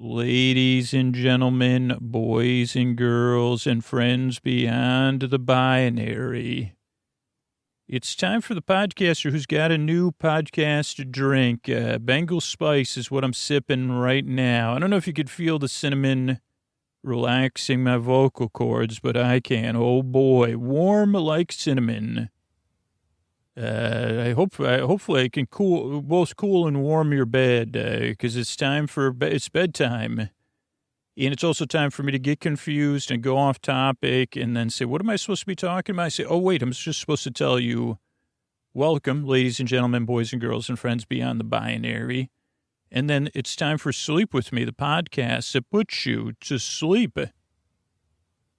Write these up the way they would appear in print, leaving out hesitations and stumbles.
Ladies and gentlemen, boys and girls, and friends beyond the binary. It's time for the podcaster who's got a new podcast drink. Bengal Spice is what I'm sipping right now. I don't know if you could feel the cinnamon relaxing my vocal cords, but I can. Oh boy, warm like cinnamon. Hopefully I can both cool and warm your bed, because it's it's bedtime. And it's also time for me to get confused and go off topic and then say, what am I supposed to be talking about? I say, oh, wait, I'm just supposed to tell you, welcome, ladies and gentlemen, boys and girls, and friends beyond the binary. And then it's time for Sleep With Me, the podcast that puts you to sleep.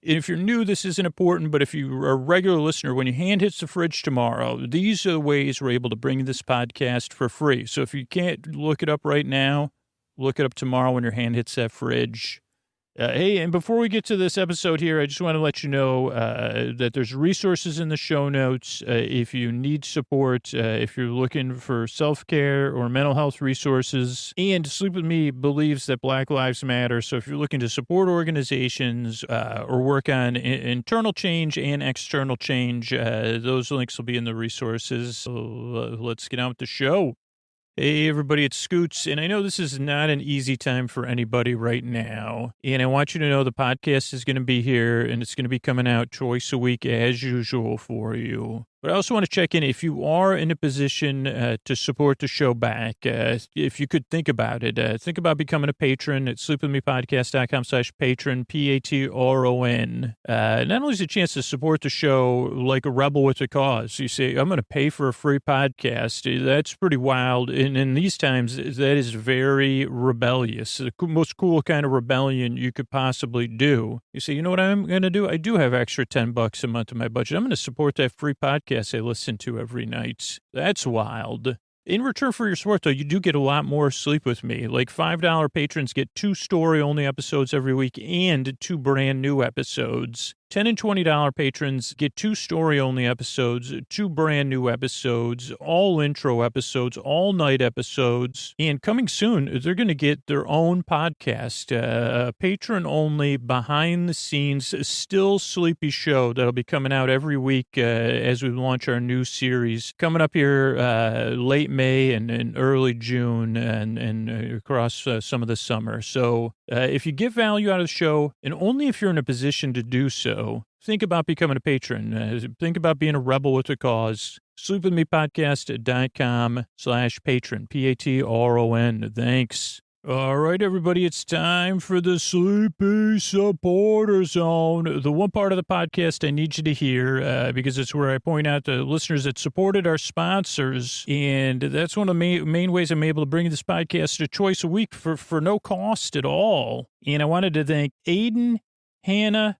If you're new, this isn't important, but if you're a regular listener, when your hand hits the fridge tomorrow, these are the ways we're able to bring this podcast for free. So if you can't look it up right now, look it up tomorrow when your hand hits that fridge. Hey, and before we get to this episode here, I just want to let you know that there's resources in the show notes if you need support, if you're looking for self-care or mental health resources. And Sleep With Me believes that Black Lives Matter. So if you're looking to support organizations or work on internal change and external change, those links will be in the resources. So let's get on with the show. Hey, everybody, it's Scoots, and I know this is not an easy time for anybody right now, and I want you to know the podcast is going to be here, and it's going to be coming out twice a week as usual for you. But I also want to check in if you are in a position to support the show back, if you could think about it. Think about becoming a patron at sleepwithmepodcast.com/patron, Patron. Not only is it a chance to support the show like a rebel with a cause. You say, I'm going to pay for a free podcast. That's pretty wild. And in these times, that is very rebellious. The most cool kind of rebellion you could possibly do. You say, you know what I'm going to do? I do have extra $10 a month in my budget. I'm going to support that free podcast I listen to every night. That's wild. In return for your support, though, you do get a lot more Sleep With Me. Like $5 patrons get 2 story-only episodes every week and 2 brand new episodes. $10 and $20 patrons get 2 story-only episodes, 2 brand new episodes, all intro episodes, all night episodes. And coming soon, they're going to get their own podcast, patron-only, behind-the-scenes, still sleepy show that'll be coming out every week as we launch our new series. Coming up here late May and early June and across some of the summer. So if you get value out of the show, and only if you're in a position to do so, think about becoming a patron. Think about being a rebel with a cause. Sleepwithmepodcast.com/patron, Patron. Thanks. All right, everybody, it's time for the Sleepy Supporter Zone. The one part of the podcast I need you to hear because it's where I point out the listeners that supported our sponsors. And that's one of the main ways I'm able to bring this podcast to twice a week for no cost at all. And I wanted to thank Aiden, Hannah,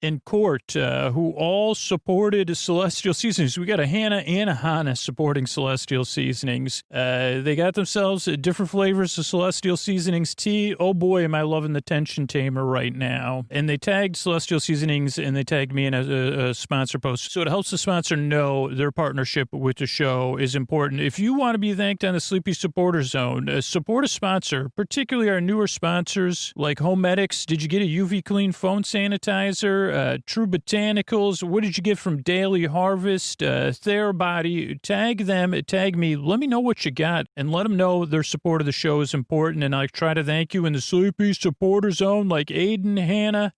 and Court, who all supported Celestial Seasonings. We got a Hannah and a Hannah supporting Celestial Seasonings. They got themselves different flavors of Celestial Seasonings tea. Oh boy, am I loving the tension tamer right now. And they tagged Celestial Seasonings and they tagged me in a sponsor post. So it helps the sponsor know their partnership with the show is important. If you want to be thanked on the Sleepy Supporter Zone, support a sponsor, particularly our newer sponsors like Homedics. Did you get a UV Clean phone sanitizer? True Botanicals. What did you get from Daily Harvest? Therabody. Tag them, tag me. Let me know what you got and let them know their support of the show is important. And I try to thank you in the Sleepy Supporter Zone like Aiden, Hannah,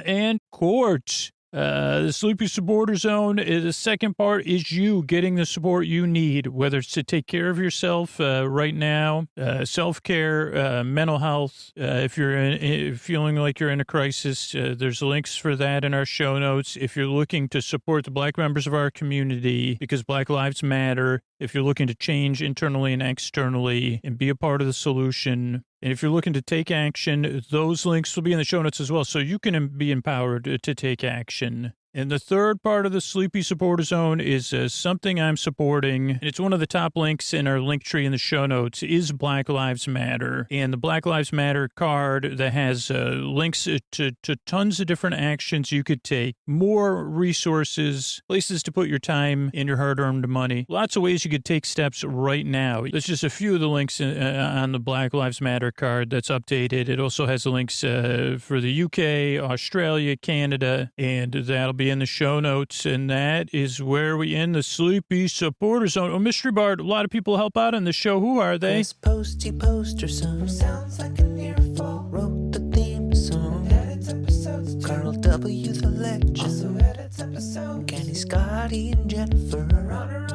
and Court. The Sleepy Supporter Zone, the second part is you getting the support you need, whether it's to take care of yourself right now, self-care, mental health. If you're feeling like you're in a crisis, there's links for that in our show notes. If you're looking to support the Black members of our community because Black Lives Matter, if you're looking to change internally and externally and be a part of the solution, and if you're looking to take action, those links will be in the show notes as well, so you can be empowered to take action. And the third part of the Sleepy Supporter Zone is something I'm supporting. And it's one of the top links in our link tree in the show notes is Black Lives Matter. And the Black Lives Matter card that has links to tons of different actions you could take, more resources, places to put your time and your hard-earned money. Lots of ways you could take steps right now. There's just a few of the links on the Black Lives Matter card that's updated. It also has the links for the UK, Australia, Canada, and that'll be in the show notes, and that is where we end the Sleepy Supporter Zone. Oh, Mystery Bard, a lot of people help out on the show. Who are they? This posty poster song sounds like an earful. Wrote the theme song. Edits episodes too. Carl W. the legend. Also edits episodes. Kenny, Scotty, and Jennifer. Honor.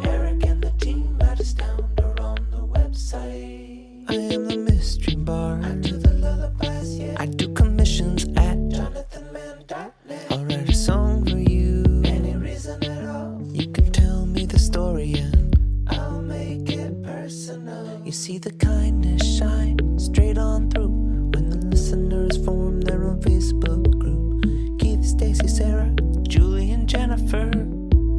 Eric and the team at Astound are on the website. I am the Mystery Bard. I do the lullabies, yeah. I do commissions at jonathanmann.net. I'll write a song for you. Any reason at all. You can tell me the story and I'll make it personal. You see the kindness shine straight on through when the listeners form their own Facebook group. Keith, Stacy, Sarah, Julie, and Jennifer.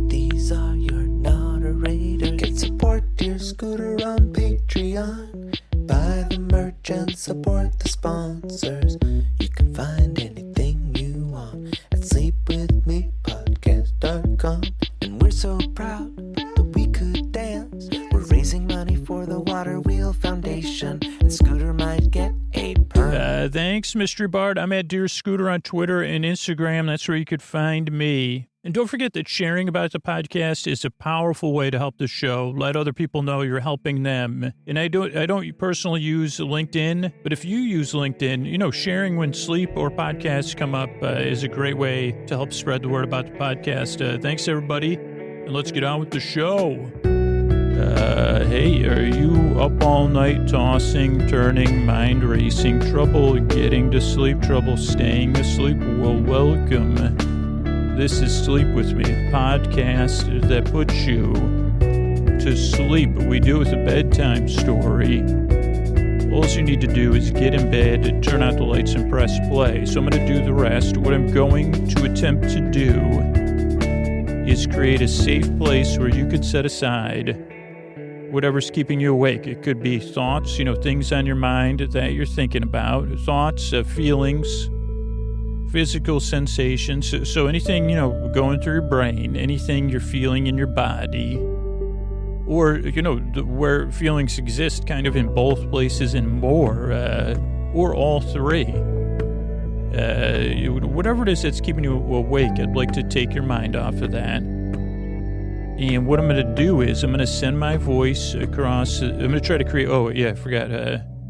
These are your moderators. Get support dear Scooter on Patreon. Buy the merch and support the sponsors. You can find anything you want at sleepwithmepodcast.com. And we're so proud that we could dance. We're raising money for the Water Wheel Foundation, and Scooter might get a perm. Thanks, Mystery Bard. I'm at Dear Scooter on Twitter and Instagram. That's where you could find me. And don't forget that sharing about the podcast is a powerful way to help the show. Let other people know you're helping them. And I don't personally use LinkedIn, but if you use LinkedIn, sharing when sleep or podcasts come up is a great way to help spread the word about the podcast. Thanks, everybody. And let's get on with the show. Hey, are you up all night tossing, turning, mind racing, trouble getting to sleep, trouble staying asleep? Well, welcome. This is Sleep With Me, a podcast that puts you to sleep. We do it with a bedtime story. All you need to do is get in bed, turn out the lights, and press play. So I'm going to do the rest. What I'm going to attempt to do is create a safe place where you could set aside whatever's keeping you awake. It could be thoughts, things on your mind that you're thinking about, thoughts, feelings, physical sensations. So anything, going through your brain, anything you're feeling in your body, or, where feelings exist kind of in both places and more, or all three. Whatever it is that's keeping you awake, I'd like to take your mind off of that. And what I'm going to do is I'm going to send my voice across. I'm going to try to create, I forgot.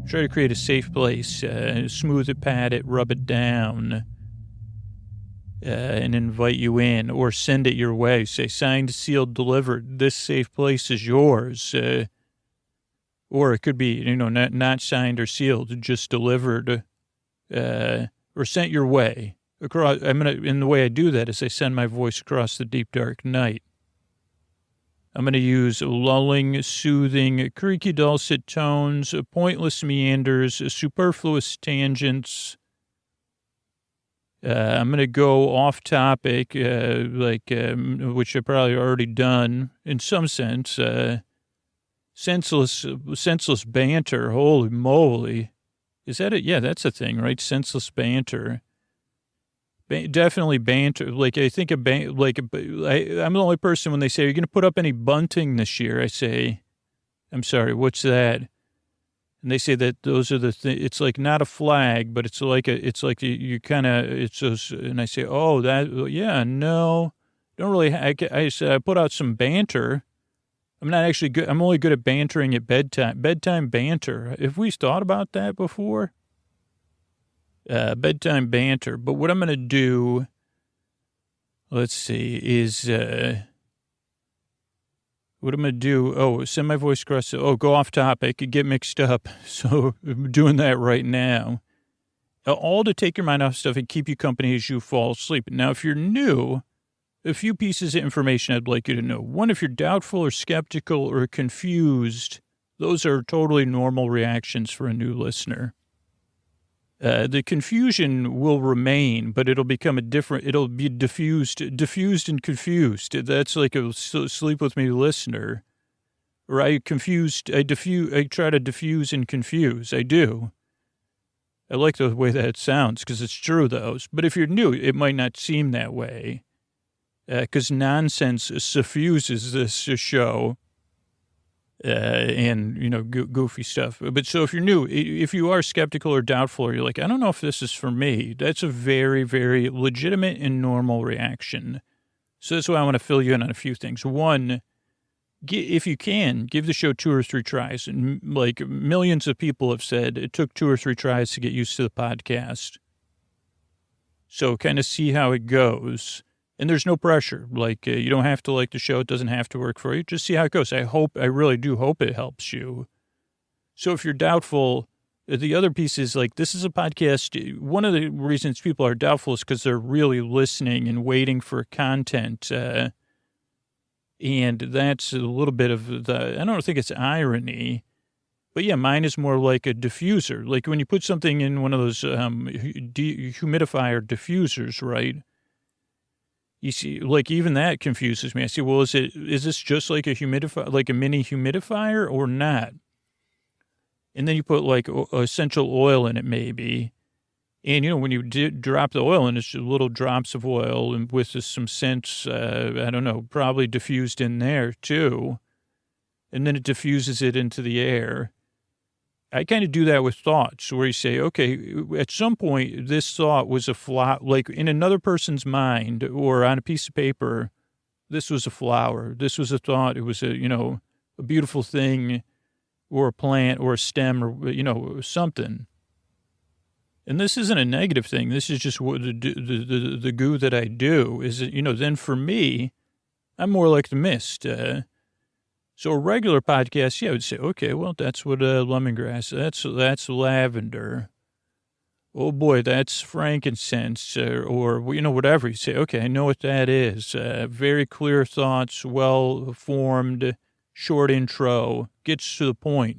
Try to create a safe place, smooth it, pat it, rub it down, and invite you in, or send it your way. Say, signed, sealed, delivered. This safe place is yours. Or it could be, not signed or sealed, just delivered, or sent your way. And the way I do that is I send my voice across the deep, dark night. I'm going to use lulling, soothing, creaky, dulcet tones, pointless meanders, superfluous tangents. I'm going to go off topic, which I've probably already done in some sense. Senseless banter. Holy moly. Is that it? Yeah, that's a thing, right? Senseless banter. Definitely banter. I think I'm the only person when they say, are you going to put up any bunting this year? I say, I'm sorry, what's that? And they say that those are it's like not a flag, but it's like you kind of, it's those, and I say, no, don't really, I said, I put out some banter. I'm not actually good. I'm only good at bantering at bedtime banter. Have we thought about that before? Bedtime banter. But what I'm going to do, let's see, is, what I'm going to do, send my voice across, go off topic, get mixed up. So I'm doing that right now. All to take your mind off stuff and keep you company as you fall asleep. Now, if you're new, a few pieces of information I'd like you to know. One, if you're doubtful or skeptical or confused, those are totally normal reactions for a new listener. The confusion will remain, but it'll become it'll be diffused and confused. That's like a Sleep With Me listener. Or I try to diffuse and confuse. I do. I like the way that sounds because it's true, though. But if you're new, it might not seem that way. Because nonsense suffuses this show. And, goofy stuff. But so if you're new, if you are skeptical or doubtful, or you're like, I don't know if this is for me, that's a very, very legitimate and normal reaction. So that's why I want to fill you in on a few things. One, if you can, give the show 2 or 3 tries. And like millions of people have said, it took 2 or 3 tries to get used to the podcast. So kind of see how it goes. And there's no pressure. Like, you don't have to like the show. It doesn't have to work for you. Just see how it goes. I really do hope it helps you. So if you're doubtful, the other piece is like, this is a podcast. One of the reasons people are doubtful is because they're really listening and waiting for content. And that's a little bit of I don't think it's irony. But yeah, mine is more like a diffuser. Like when you put something in one of those humidifier diffusers, right? You see, like even that confuses me. I say, well, is this just like a humidifier, like a mini humidifier or not? And then you put like essential oil in it maybe. And, when you drop the oil in, it's little drops of oil and with some scents, I don't know, probably diffused in there too. And then it diffuses it into the air. I kind of do that with thoughts where you say, okay, at some point, this thought was a like in another person's mind or on a piece of paper, this was a flower. This was a thought. It was a beautiful thing or a plant or a stem or, something. And this isn't a negative thing. This is just what the goo that I do is, then for me, I'm more like the mist. So a regular podcast, I would say, okay, well, that's what lemongrass, that's lavender. Oh boy, that's frankincense or whatever. You say, okay, I know what that is. Very clear thoughts, well-formed, short intro, gets to the point.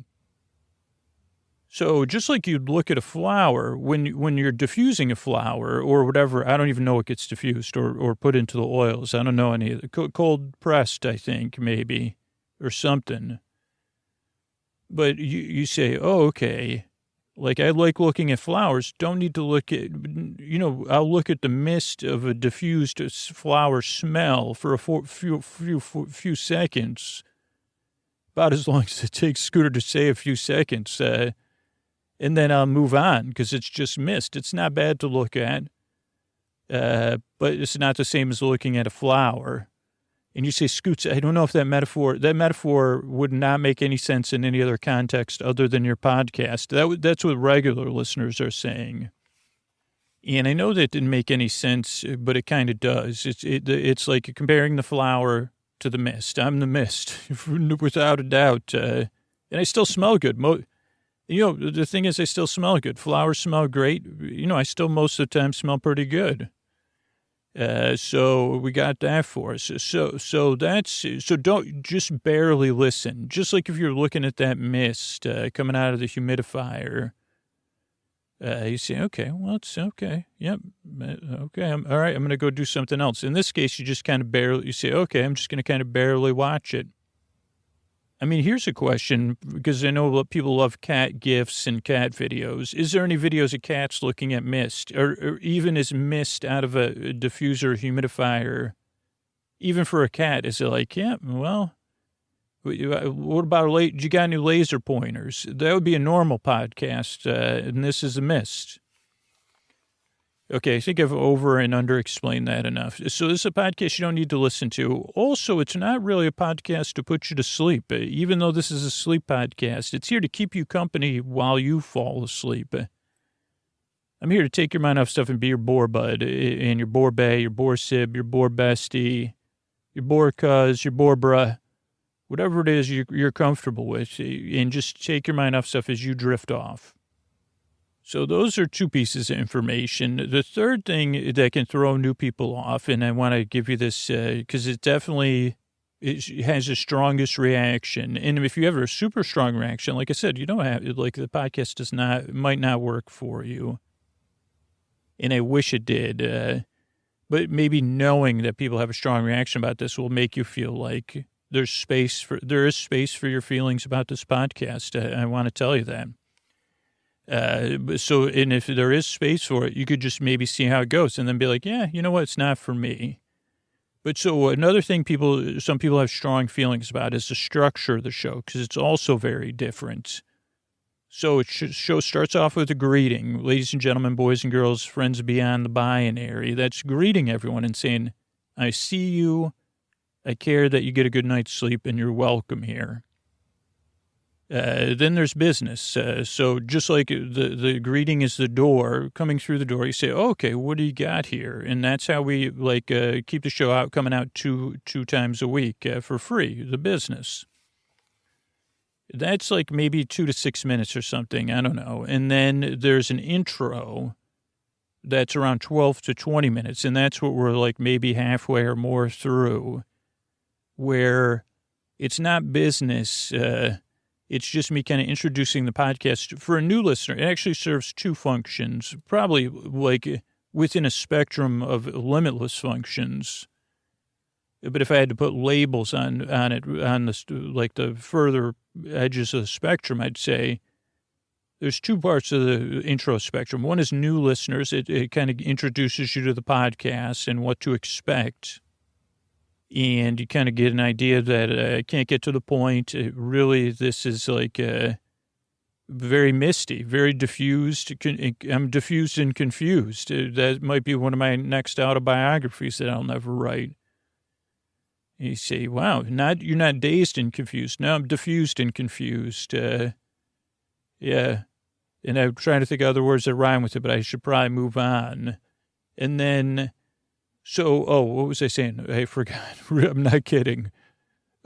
So just like you'd look at a flower, when you're diffusing a flower or whatever, I don't even know what gets diffused or put into the oils. I don't know any of the cold pressed, I think, maybe. Or something. But you say, oh, okay. Like, I like looking at flowers. Don't need to look at, I'll look at the mist of a diffused flower smell for a few seconds. About as long as it takes Scooter to say a few seconds. And then I'll move on because it's just mist. It's not bad to look at. But it's not the same as looking at a flower. And you say, Scoots, I don't know if that metaphor would not make any sense in any other context other than your podcast. That's what regular listeners are saying. And I know that didn't make any sense, but it kind of does. It's like comparing the flower to the mist. I'm the mist, without a doubt. And I still smell good. The thing is, I still smell good. Flowers smell great. I still most of the time smell pretty good. So we got that for us. So don't just barely listen. Just like if you're looking at that mist coming out of the humidifier, you say, okay, well, it's okay. Yep. Okay. All right. I'm going to go do something else. In this case, you just kind of you say, okay, I'm just going to kind of barely watch it. I mean, here's a question, because I know people love cat gifs and cat videos. Is there any videos of cats looking at mist, or even is mist out of a diffuser, humidifier, even for a cat? Is it like, yeah, well, what about you got any laser pointers? That would be a normal podcast, and this is a mist. Okay, I think I've over and under explained that enough. So this is a podcast you don't need to listen to. Also, it's not really a podcast to put you to sleep. Even though this is a sleep podcast, it's here to keep you company while you fall asleep. I'm here to take your mind off stuff and be your bore bud, and your bore bae, your bore sib, your bore bestie, your bore cuz, your bore bruh, whatever it is you're comfortable with, and just take your mind off stuff as you drift off. So those are 2 pieces of information. The third thing that can throw new people off, and I want to give you this because it definitely has the strongest reaction. And if you have a super strong reaction, like I said, you don't have, like the podcast might not work for you. and I wish it did. But maybe knowing that people have a strong reaction about this will make you feel like there is space for your feelings about this podcast. I want to tell you that. And if there is space for it, you could just maybe see how it goes and then be like, yeah, you know what? It's not for me. But so another thing some people have strong feelings about is the structure of the show, because it's also very different. So show starts off with a greeting. Ladies and gentlemen, boys and girls, friends beyond the binary. That's greeting everyone and saying, I see you. I care that you get a good night's sleep and you're welcome here. Then there's business. So just like the greeting is the door, coming through the door, you say, okay, what do you got here? And that's how we keep the show coming out two times a week for free, the business. That's like maybe 2 to 6 minutes or something. I don't know. And then there's an intro that's around 12 to 20 minutes. And that's what we're like maybe halfway or more through, where it's not business. It's just me kind of introducing the podcast. For a new listener, it actually serves two functions, probably like within a spectrum of limitless functions. But if I had to put labels on it, on the further edges of the spectrum, I'd say there's two parts of the intro spectrum. One is new listeners. It kind of introduces you to the podcast and what to expect. And you kind of get an idea that I can't get to the point. This is like very misty, very diffused. I'm diffused and confused. That might be one of my next autobiographies that I'll never write. You say, wow, you're not dazed and confused. No, I'm diffused and confused. Yeah. And I'm trying to think of other words that rhyme with it, but I should probably move on. And then, what was I saying? I forgot. I'm not kidding.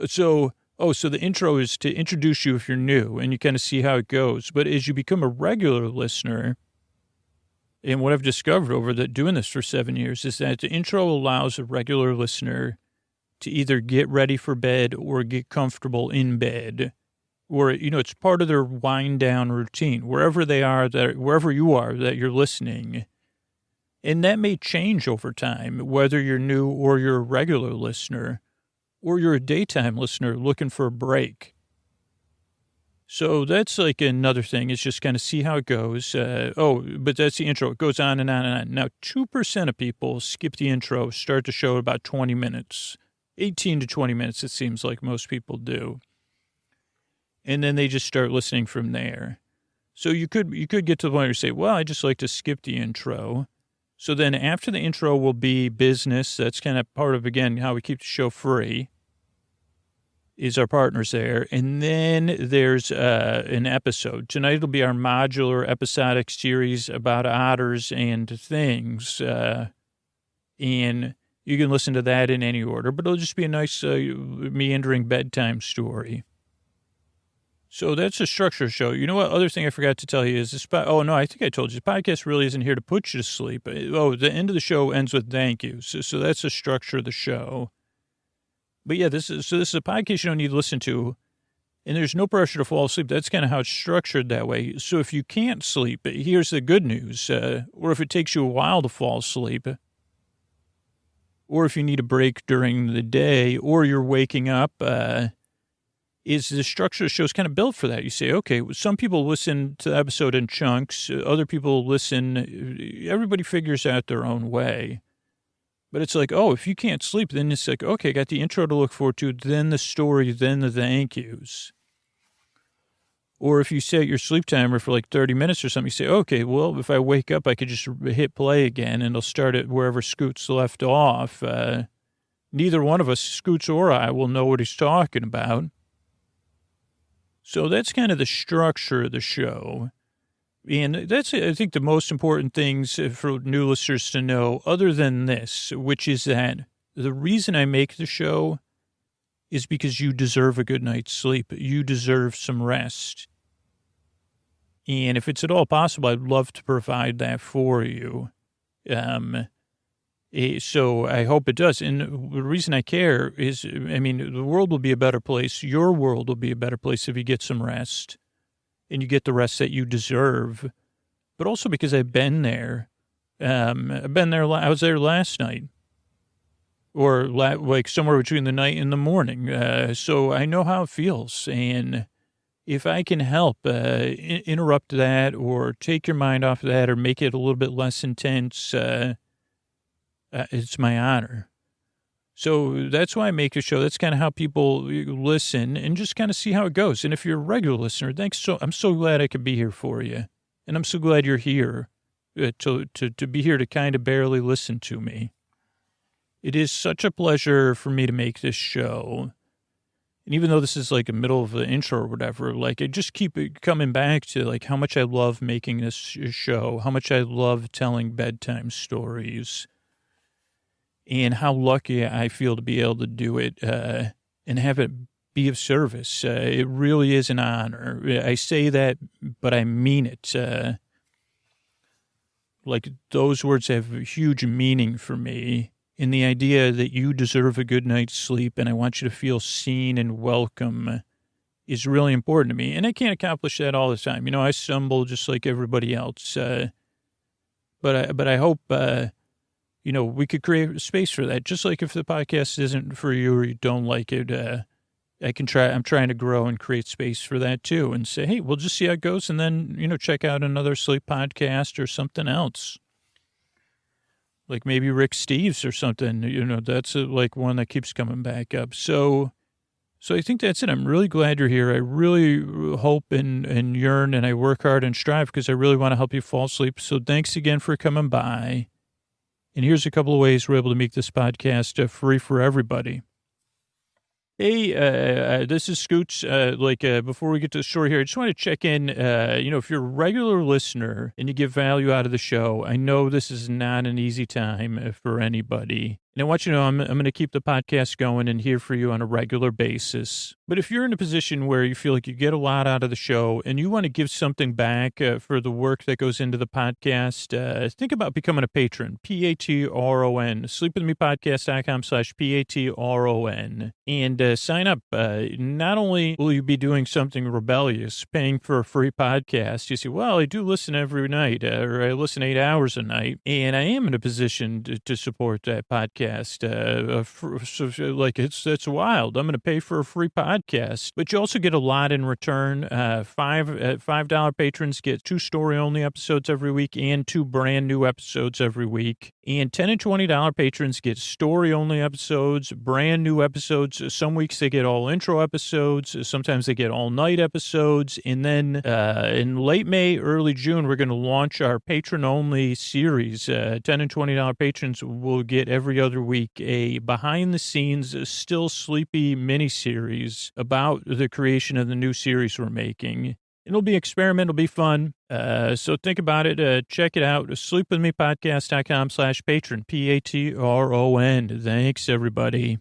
So the intro is to introduce you if you're new, and you kind of see how it goes. But as you become a regular listener, and what I've discovered over doing this for 7 years is that the intro allows a regular listener to either get ready for bed or get comfortable in bed, or, it's part of their wind down routine, wherever you are that you're listening. And that may change over time, whether you're new or you're a regular listener, or you're a daytime listener looking for a break. So that's like another thing, is just kind of see how it goes. But that's the intro. It goes on and on and on. Now, 2% of people skip the intro, start the show about 20 minutes. 18 to 20 minutes, it seems like most people do. And then they just start listening from there. So you could get to the point where you say, well, I just like to skip the intro. So then after the intro will be business. That's kind of part of, again, how we keep the show free, is our partners there. And then there's an episode. Tonight will be our modular episodic series about otters and things. And you can listen to that in any order, but it'll just be a nice meandering bedtime story. So that's the structure of the show. You know what? Other thing I forgot to tell you is this. I think I told you. The podcast really isn't here to put you to sleep. The end of the show ends with thank you. So that's the structure of the show. But yeah, this is a podcast you don't need to listen to, and there's no pressure to fall asleep. That's kind of how it's structured that way. So if you can't sleep, here's the good news. Or if it takes you a while to fall asleep, or if you need a break during the day, or you're waking up, is the structure of the show is kind of built for that. You say, okay, some people listen to the episode in chunks. Other people listen. Everybody figures out their own way. But it's like, if you can't sleep, then it's like, okay, I got the intro to look forward to, then the story, then the thank yous. Or if you set your sleep timer for like 30 minutes or something, you say, okay, well, if I wake up, I could just hit play again, and it'll start at wherever Scoots left off. Neither one of us, Scoots or I, will know what he's talking about. So that's kind of the structure of the show. And that's, I think, the most important things for new listeners to know, other than this, which is that the reason I make the show is because you deserve a good night's sleep. You deserve some rest. And if it's at all possible, I'd love to provide that for you. So I hope it does. And the reason I care is, the world will be a better place. Your world will be a better place if you get some rest and you get the rest that you deserve. But also because I've been there. I've been there. I was there last night, or like somewhere between the night and the morning. So I know how it feels. And if I can help interrupt that or take your mind off of that or make it a little bit less intense, it's my honor. So that's why I make a show. That's kind of how people listen and just kind of see how it goes. And if you're a regular listener, I'm so glad I could be here for you. And I'm so glad you're here to be here to kind of barely listen to me. It is such a pleasure for me to make this show. And even though this is like a middle of the intro or whatever, like I just keep coming back to like how much I love making this show, how much I love telling bedtime stories, and how lucky I feel to be able to do it and have it be of service. It really is an honor. I say that, but I mean it. Like those words have huge meaning for me. In the idea that you deserve a good night's sleep and I want you to feel seen and welcome is really important to me. And I can't accomplish that all the time. You know, I stumble just like everybody else. But I hope, you know, we could create a space for that. Just like if the podcast isn't for you or you don't like it, I'm trying to grow and create space for that too and say, hey, we'll just see how it goes. And then, you know, check out another sleep podcast or something else. Like maybe Rick Steves or something, you know, that's like one that keeps coming back up. So I think that's it. I'm really glad you're here. I really hope and yearn and I work hard and strive because I really want to help you fall asleep. So thanks again for coming by. And here's a couple of ways we're able to make this podcast free for everybody. Hey, this is Scoots. Before we get to the story here, I just want to check in. You know, if you're a regular listener and you get value out of the show, I know this is not an easy time for anybody. And I want you to know I'm going to keep the podcast going and here for you on a regular basis. But if you're in a position where you feel like you get a lot out of the show and you want to give something back for the work that goes into the podcast, think about becoming a patron, Patron, sleepwithmepodcast.com/Patron, and sign up. Not only will you be doing something rebellious, paying for a free podcast, you say, well, I do listen every night, or I listen 8 hours a night, and I am in a position to support that podcast. It's wild. I'm going to pay for a free podcast, but you also get a lot in return. $5 patrons get 2 story-only episodes every week and 2 brand new episodes every week. And $10 and $20 patrons get story-only episodes, brand new episodes. Some weeks they get all intro episodes. Sometimes they get all night episodes. And then in late May, early June, we're going to launch our patron-only series. $10 and $20 patrons will get every other week a behind-the-scenes, still sleepy mini-series about the creation of the new series we're making. It'll be experimental, it'll be fun. So think about it. Check it out. Sleepwithmepodcast.com/patron, Patron. Thanks, everybody.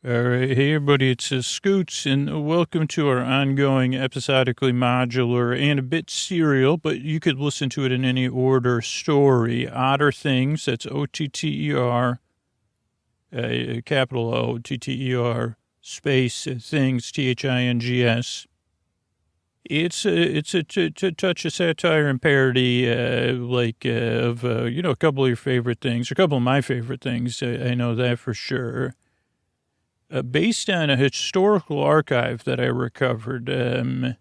All right, hey, everybody, it's Scoots, and welcome to our ongoing episodically modular and a bit serial, but you could listen to it in any order, story, Otter Things, that's Otter, capital Otter, space, things, Things. It's a touch of satire and parody, of, you know, a couple of your favorite things, a couple of my favorite things. I know that for sure. Based on a historical archive that I recovered out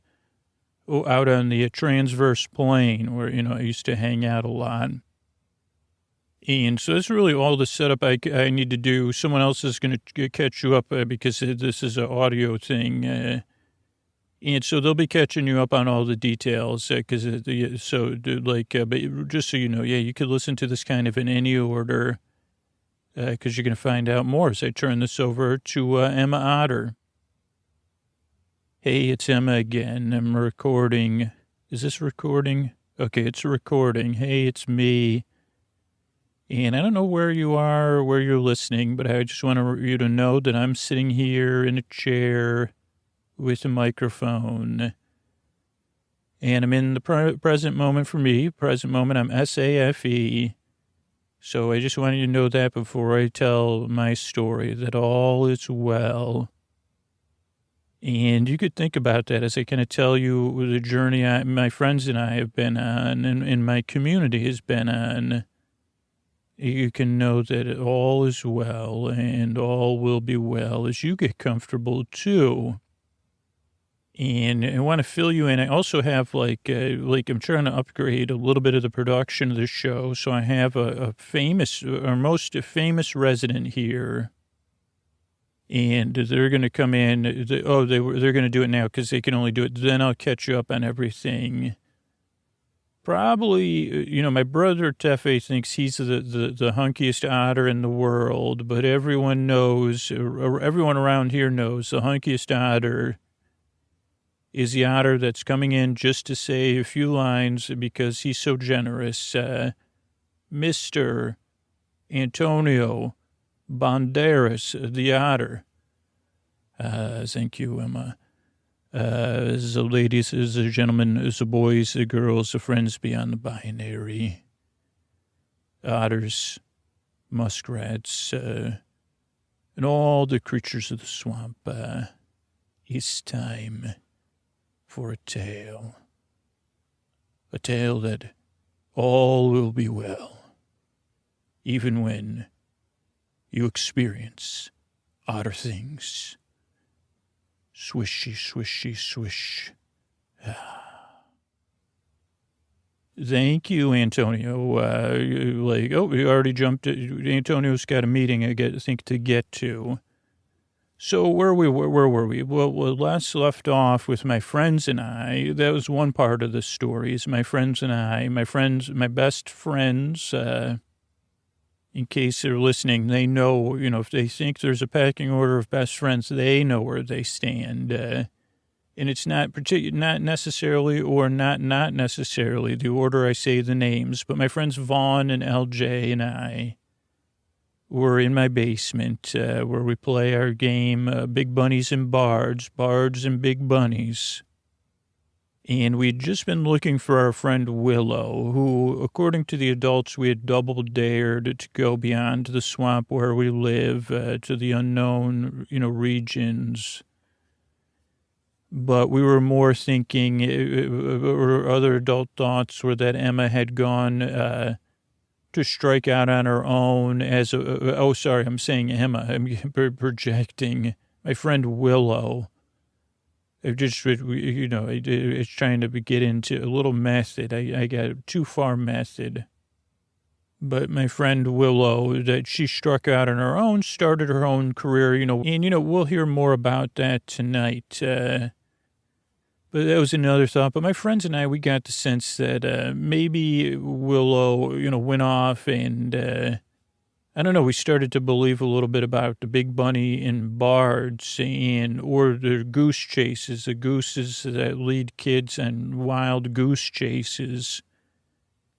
on the transverse plain where, you know, I used to hang out a lot. And so that's really all the setup I need to do. Someone else is going to catch you up because this is an audio thing. And so they'll be catching you up on all the details but just so you know, yeah, you could listen to this kind of in any order. Because you're going to find out more as I turn this over to Emma Otter. Hey, it's Emma again. I'm recording. Is this recording? Okay, it's recording. Hey, it's me. And I don't know where you are or where you're listening, but I just want you to know that I'm sitting here in a chair with a microphone. And I'm in the present moment for me. Present moment, I'm SAFE. So I just wanted you to know that before I tell my story, that all is well. And you could think about that as I kind of tell you the journey my friends and I have been on and my community has been on. you can know that all is well and all will be well as you get comfortable too. And I want to fill you in. I also have like I'm trying to upgrade a little bit of the production of the show. So I have a famous, our most famous resident here. And they're going to come in. They're going to do it now because they can only do it. Then I'll catch you up on everything. Probably, my brother Tefe thinks he's the hunkiest otter in the world, but everyone knows, or everyone around here knows, the hunkiest otter is the otter that's coming in just to say a few lines because he's so generous. Mr. Antonio Banderas, the otter. Thank you, Emma. The ladies, the gentlemen, the boys, the girls, the friends beyond the binary. Otters, muskrats, and all the creatures of the swamp. It's time for a tale. A tale that all will be well, even when you experience otter things. Swishy, swishy, swish. Thank you, Antonio. We already jumped. Antonio's got a meeting I think to get to. So where were we? Well, last left off with my friends and I. That was one part of the story. Is my friends and I, my best friends. In case they're listening, they know, if they think there's a pecking order of best friends, they know where they stand. And it's not necessarily or not necessarily the order I say the names, but my friends Vaughn and LJ and I were in my basement where we play our game, Big Bunnies and Bards and Big Bunnies. And we'd just been looking for our friend Willow, who, according to the adults, we had double dared to go beyond the swamp where we live to the unknown, regions. But we were more thinking, or other adult thoughts were that Emma had gone to strike out on her own I'm saying Emma. I'm projecting my friend Willow. It's trying to get into a little method. I got too far method. But my friend Willow, that she struck out on her own, started her own career, and, we'll hear more about that tonight. But that was another thought. But my friends and I, we got the sense that maybe Willow, went off and... I don't know. We started to believe a little bit about the Big Bunny and Bards or the goose chases, the gooses that lead kids on wild goose chases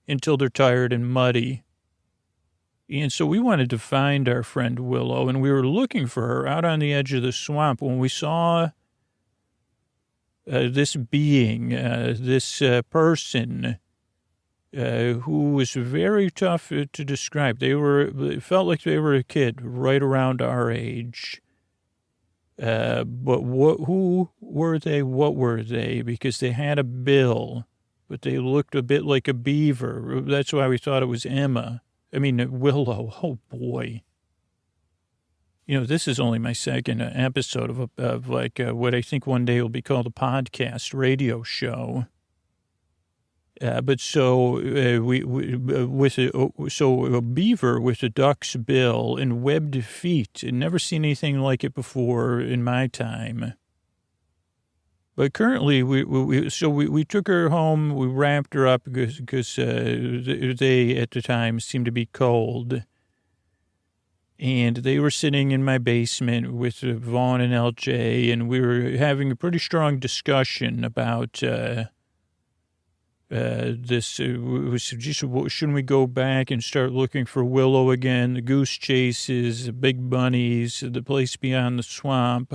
until they're tired and muddy. And so we wanted to find our friend Willow, and we were looking for her out on the edge of the swamp when we saw this being, this person, who was very tough to describe. It felt like they were a kid right around our age. But who were they? What were they? Because they had a bill, but they looked a bit like a beaver. That's why we thought it was Willow. Oh boy. This is only my second episode of what I think one day will be called a podcast radio show. But so a beaver with a duck's bill and webbed feet. I'd never seen anything like it before in my time. But currently, we took her home. We wrapped her up because they at the time seemed to be cold, and they were sitting in my basement with Vaughn and LJ, and we were having a pretty strong discussion about. Shouldn't we go back and start looking for Willow again? The goose chases, the Big Bunnies, the place beyond the swamp.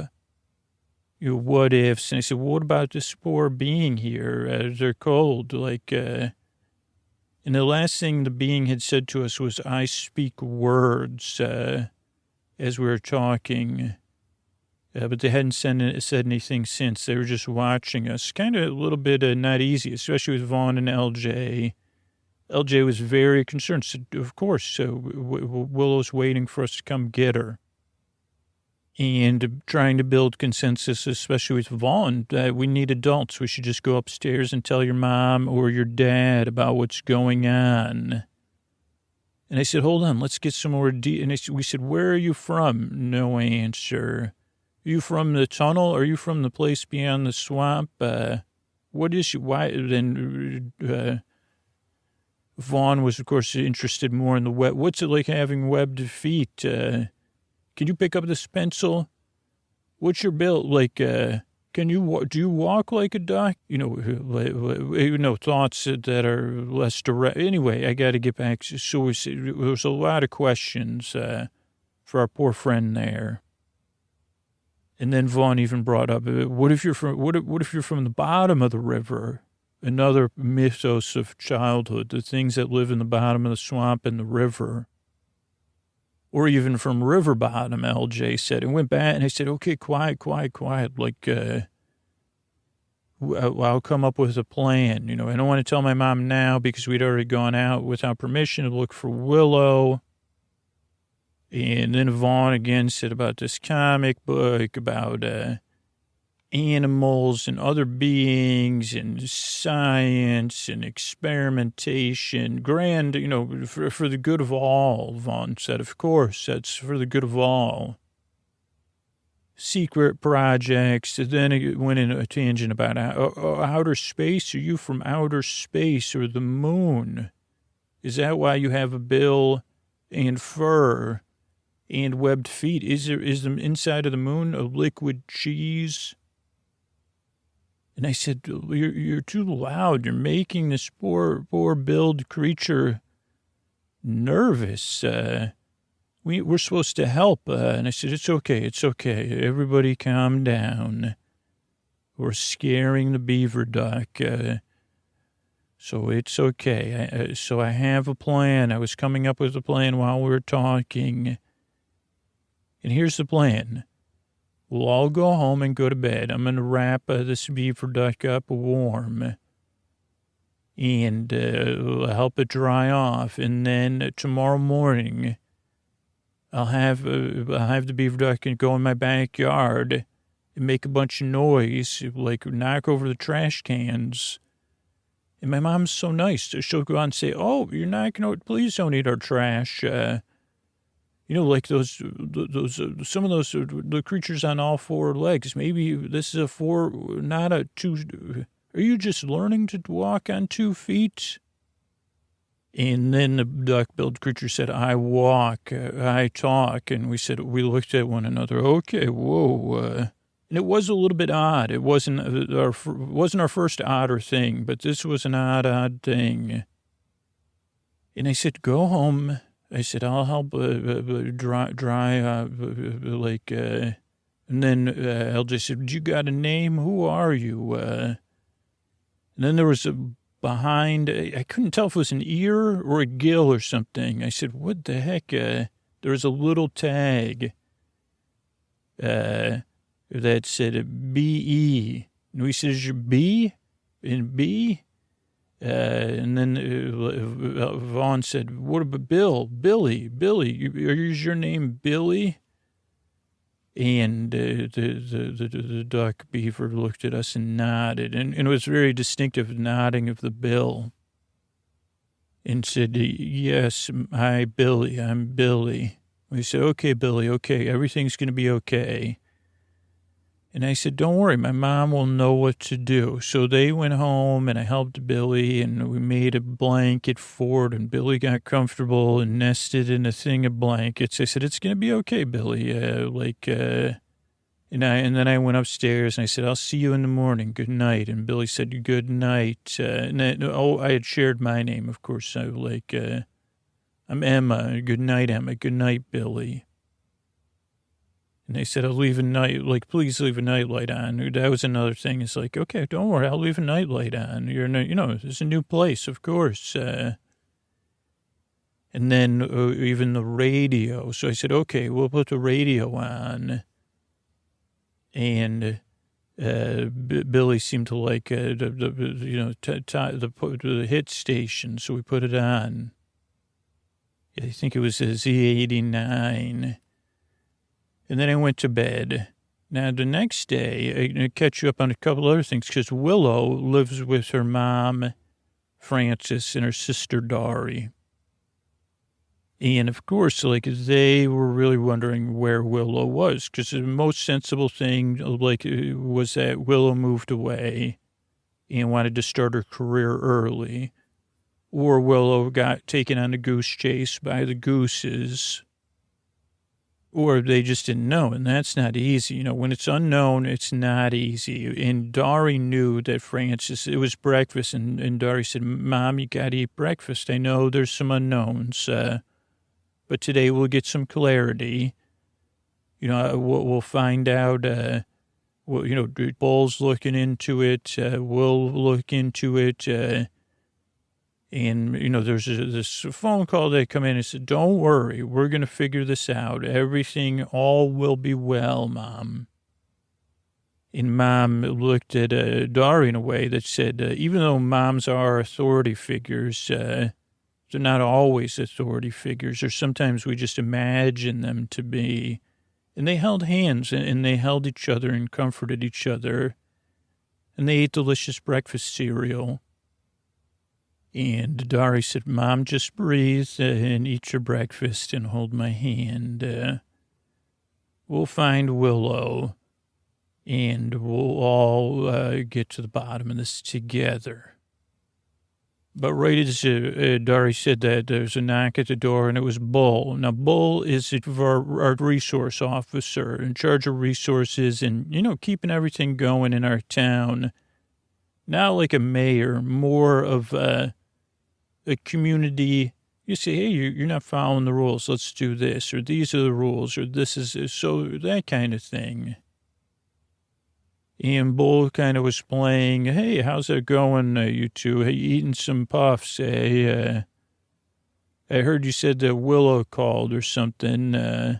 What ifs? And I said, well, what about this poor being here? They're cold. And the last thing the being had said to us was, I speak words, as we were talking. But they hadn't said anything since. They were just watching us. Kind of a little bit not easy, especially with Vaughn and LJ. LJ was very concerned. Said, of course, so Willow's waiting for us to come get her. And trying to build consensus, especially with Vaughn, that we need adults. We should just go upstairs and tell your mom or your dad about what's going on. And I said, hold on, let's get some more and we said, where are you from? No answer. Are you from the tunnel? Are you from the place beyond the swamp? What is you? Why? Then Vaughn was, of course, interested more in the web. What's it like having webbed feet? Can you pick up this pencil? What's your build? Like, do you walk like a duck? Thoughts that are less direct. Anyway, I got to get back. So there was a lot of questions for our poor friend there. And then Vaughn even brought up, what if you're from the bottom of the river? Another mythos of childhood, the things that live in the bottom of the swamp and the river. Or even from river bottom, LJ said. And went back, and I said, okay, quiet. Like, I'll come up with a plan. I don't want to tell my mom now because we'd already gone out without permission to look for Willow. And then Vaughn again said about this comic book, about animals and other beings and science and experimentation. Grand, for the good of all, Vaughn said. Of course, that's for the good of all. Secret projects. Then it went in a tangent about outer space. Are you from outer space or the moon? Is that why you have a bill and fur and webbed feet? Is the inside of the moon a liquid cheese? And I said, you're too loud. You're making this poor billed creature nervous. We're supposed to help. And I said, it's okay. Everybody calm down. We're scaring the beaver duck. So it's okay. So I have a plan. I was coming up with a plan while we were talking. And here's the plan. We'll all go home and go to bed. I'm going to wrap this beaver duck up warm and help it dry off. And then tomorrow morning, I'll have the beaver duck and go in my backyard and make a bunch of noise, like knock over the trash cans. And my mom's so nice. She'll go out and say, oh, you're knocking over, please don't eat our trash. Like those, some of those, the creatures on all four legs. Maybe this is a four, not a two. Are you just learning to walk on 2 feet? And then the duck-billed creature said, I walk, I talk. And we looked at one another. Okay, whoa. And it was a little bit odd. It wasn't our first Otter thing, but this was an odd thing. And I said, go home. I said, I'll help dry, and then LJ said, you got a name? Who are you? And then there was behind, I couldn't tell if it was an ear or a gill or something. I said, what the heck? There was a little tag that said B-E. And we said, is your B in B? And then Vaughn said, what about Billy, is your name Billy? And the duck beaver looked at us and nodded, and it was very distinctive nodding of the bill, and said, yes, hi, Billy, I'm Billy. We said, okay, Billy, okay, everything's going to be okay. And I said, don't worry, my mom will know what to do. So they went home, and I helped Billy, and we made a blanket fort, and Billy got comfortable and nested in a thing of blankets. I said, it's going to be okay, Billy. And then I went upstairs, and I said, I'll see you in the morning. Good night. And Billy said, good night. I had shared my name, of course. I'm Emma. Good night, Emma. Good night, Billy. And they said, I'll leave a night, please leave a nightlight on. That was another thing. It's like, okay, don't worry, I'll leave a nightlight on. It's a new place, of course. And then even the radio. So I said, okay, we'll put the radio on. And Billy seemed to like the hit station, so we put it on. I think it was a Z89. And then I went to bed. Now, the next day, I catch you up on a couple other things, because Willow lives with her mom, Frances, and her sister, Dari. And, of course, like, they were really wondering where Willow was, because the most sensible thing, like, was that Willow moved away and wanted to start her career early, or Willow got taken on a goose chase by the gooses, or they just didn't know, and that's not easy. You know, when it's unknown, it's not easy. And Dari knew that Frances, it was breakfast, and Dari said, Mom, you got to eat breakfast. I know there's some unknowns, but today we'll get some clarity. You know, we'll find out, Bull's looking into it, we'll look into it, and, there's this phone call that come in and said, don't worry, we're going to figure this out. Everything, all will be well, Mom. And Mom looked at Dari in a way that said, even though moms are authority figures, they're not always authority figures, or sometimes we just imagine them to be. And they held hands, and they held each other and comforted each other. And they ate delicious breakfast cereal. And Dari said, Mom, just breathe and eat your breakfast and hold my hand. We'll find Willow, and we'll all get to the bottom of this together. But right as Dari said that, there's a knock at the door, and it was Bull. Now, Bull is our resource officer in charge of resources and, keeping everything going in our town. Not like a mayor, more of a community. You say, hey, you're not following the rules. Let's do this, or these are the rules, or this is so, that kind of thing. And Bull kind of was playing, hey, how's it going, you two? Hey, eating some puffs, eh? I heard you said that Willow called or something.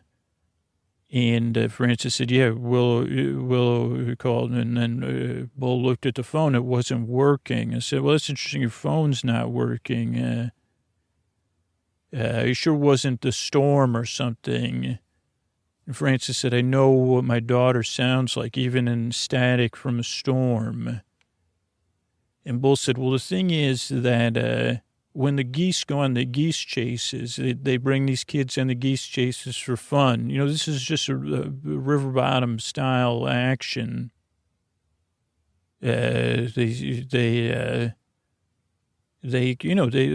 And Frances said, yeah, Willow called. And then Bull looked at the phone. It wasn't working. I said, well, that's interesting. Your phone's not working. You sure wasn't the storm or something? And Frances said, I know what my daughter sounds like, even in static from a storm. And Bull said, well, the thing is that when the geese go on the geese chases, they bring these kids on the geese chases for fun. This is just a river bottom style action. They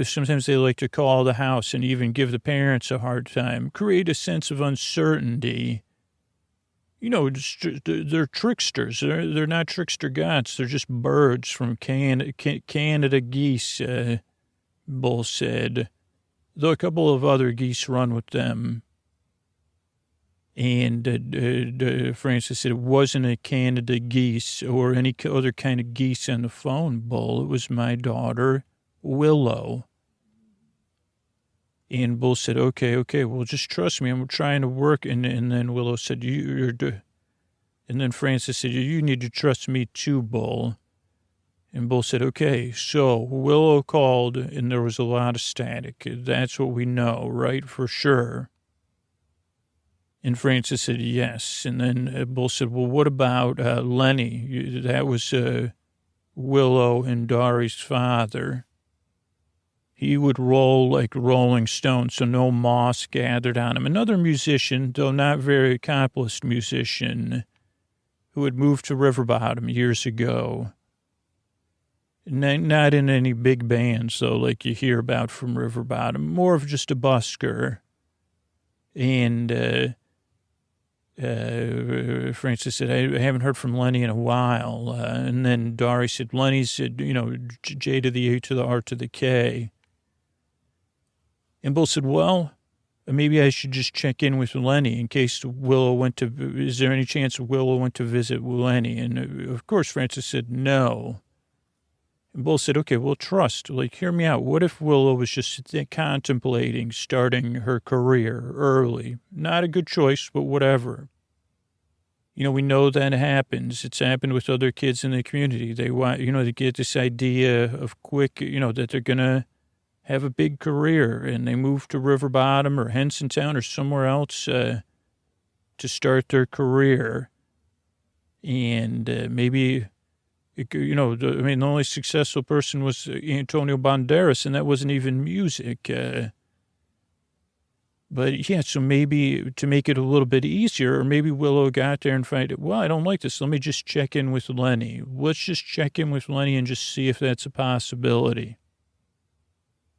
sometimes they like to call the house and even give the parents a hard time, create a sense of uncertainty. They're tricksters. They're not trickster gods. They're just birds from Canada geese, Bull said, though a couple of other geese run with them. And Frances said it wasn't a Canada geese or any other kind of geese on the phone, Bull. It was my daughter, Willow. And Bull said, okay, well, just trust me. I'm trying to work. And then Willow said, and then Frances said, you need to trust me too, Bull. And Bull said, okay, so Willow called and there was a lot of static. That's what we know, right? For sure. And Frances said, yes. And then Bull said, well, what about Lenny? That was Willow and Dari's father. He would roll like Rolling Stone, so no moss gathered on him. Another musician, though not very accomplished musician, who had moved to River Bottom years ago. Not in any big bands, though, like you hear about from River Bottom. More of just a busker. And Frances said, I haven't heard from Lenny in a while. And then Dari said, Lenny said, J to the A to the R to the K. And Bull said, well, maybe I should just check in with Lenny in case is there any chance Willow went to visit Lenny? And of course, Frances said, no. And Bull said, okay, well, trust. Like, hear me out. What if Willow was just contemplating starting her career early? Not a good choice, but whatever. We know that happens. It's happened with other kids in the community. They want, to get this idea of quick, that they're going to have a big career, and they move to River Bottom or Hensontown or somewhere else to start their career. And maybe, the only successful person was Antonio Banderas, and that wasn't even music. But yeah, so maybe to make it a little bit easier, or maybe Willow got there and find it, well, I don't like this. Let me just check in with Lenny. Let's just check in with Lenny and just see if that's a possibility.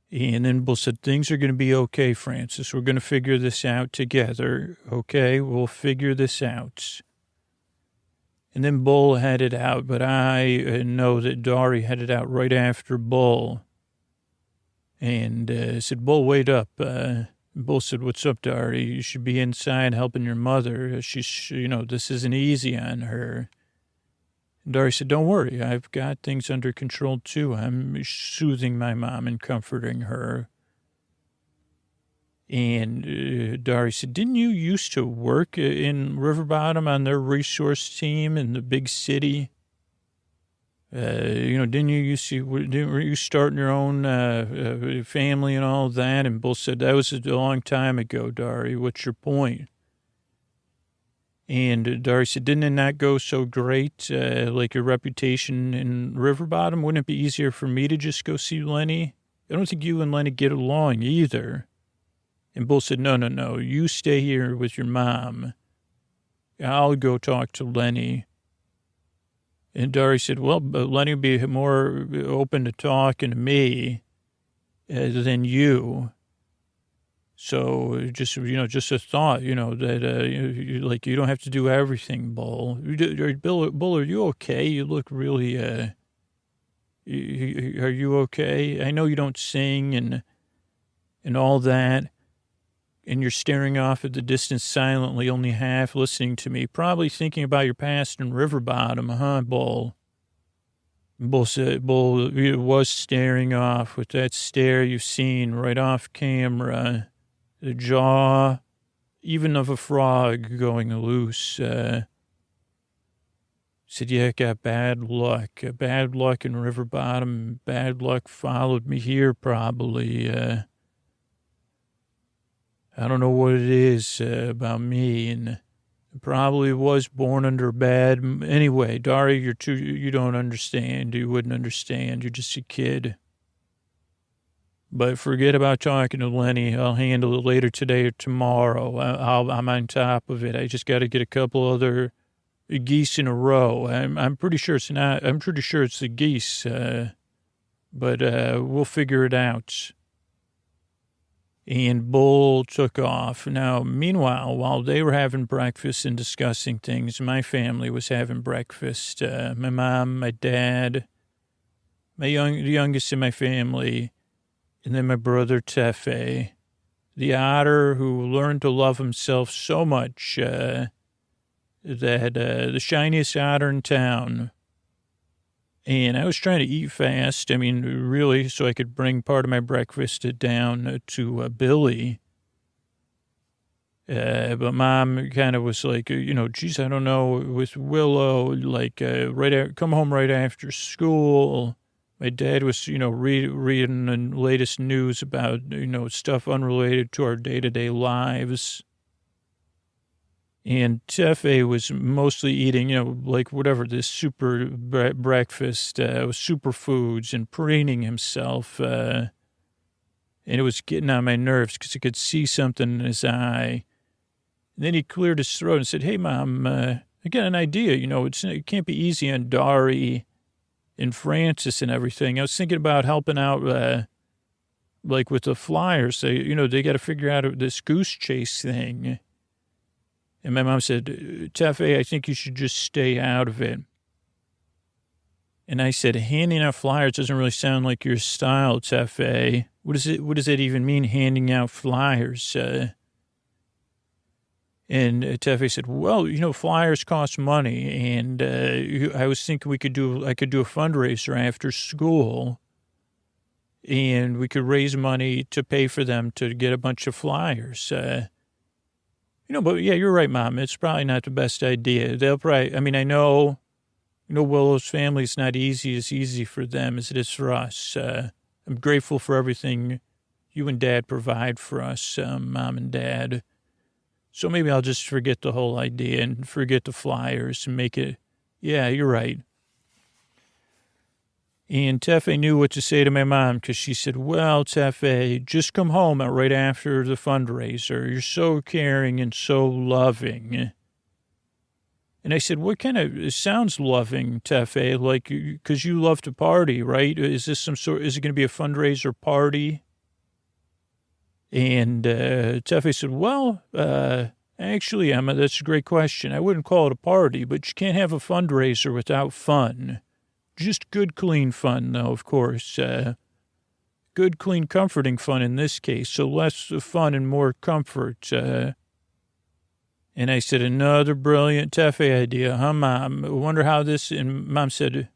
And then Bull said, things are going to be okay, Francis. We're going to figure this out together. Okay, we'll figure this out. And then Bull headed out, but I know that Dari headed out right after Bull. And said, Bull, wait up. Bull said, what's up, Dari? You should be inside helping your mother. She's, this isn't easy on her. And Dari said, don't worry. I've got things under control, too. I'm soothing my mom and comforting her. And Dari said, didn't you used to work in River Bottom on their resource team in the big city? Didn't you starting your own family and all that? And Bull said, that was a long time ago, Dari. What's your point? And Dari said, didn't it not go so great, like your reputation in River Bottom? Wouldn't it be easier for me to just go see Lenny? I don't think you and Lenny get along either. And Bull said, no, you stay here with your mom. I'll go talk to Lenny. And Dari said, well, Lenny would be more open to talking to me than you. So just a thought, that, you don't have to do everything, Bull. Bull, are you okay? You look really, are you okay? I know you don't sing and all that. And you're staring off at the distance silently, only half listening to me, probably thinking about your past in River Bottom, huh, Bull? Bull was staring off with that stare you've seen right off camera, the jaw, even of a frog going loose. Said, yeah, I got bad luck in River Bottom. Bad luck followed me here, probably. I don't know what it is about me, and probably was born under bad. Anyway, Dari, you don't understand. You wouldn't understand. You're just a kid. But forget about talking to Lenny. I'll handle it later today or tomorrow. I'm on top of it. I just got to get a couple other geese in a row. I'm pretty sure it's not. I'm pretty sure it's the geese. But we'll figure it out. And Bull took off. Now, meanwhile, while they were having breakfast and discussing things, my family was having breakfast. My mom, my dad, the youngest in my family, and then my brother Tefe, the otter who learned to love himself so much that the shiniest otter in town. And I was trying to eat fast, really, so I could bring part of my breakfast down to Billy. But Mom kind of was like, geez, I don't know, with Willow, come home right after school. My dad was, reading the latest news about, stuff unrelated to our day-to-day lives. And Tefe was mostly eating, this super breakfast, superfoods and preening himself. And it was getting on my nerves because I could see something in his eye. And then he cleared his throat and said, hey, Mom, I got an idea. It can't be easy on Dari and Francis and everything. I was thinking about helping out, with the Flyers. They got to figure out this goose chase thing. And my mom said, Tefe, I think you should just stay out of it. And I said, handing out flyers doesn't really sound like your style, Tefe. What does it even mean, handing out flyers? And Tefe said, well, flyers cost money. And I was thinking I could do a fundraiser after school. And we could raise money to pay for them to get a bunch of flyers. But yeah, you're right, Mom. It's probably not the best idea. They'll probably, I know, Willow's family is not as easy for them as it is for us. I'm grateful for everything you and Dad provide for us, Mom and Dad. So maybe I'll just forget the whole idea and forget the flyers and make it, yeah, you're right. And Tefe knew what to say to my mom because she said, well, Tefe, just come home right after the fundraiser. You're so caring and so loving. And I said, what kind of, it sounds loving, Tefe, like, because you love to party, right? Is it going to be a fundraiser party? And Tefe said, well, actually, Emma, that's a great question. I wouldn't call it a party, but you can't have a fundraiser without fun. Just good, clean fun, though, of course. Good, clean, comforting fun in this case. So less fun and more comfort. And I said, another brilliant Tefe idea, huh, Mom? I wonder how this... And Mom said,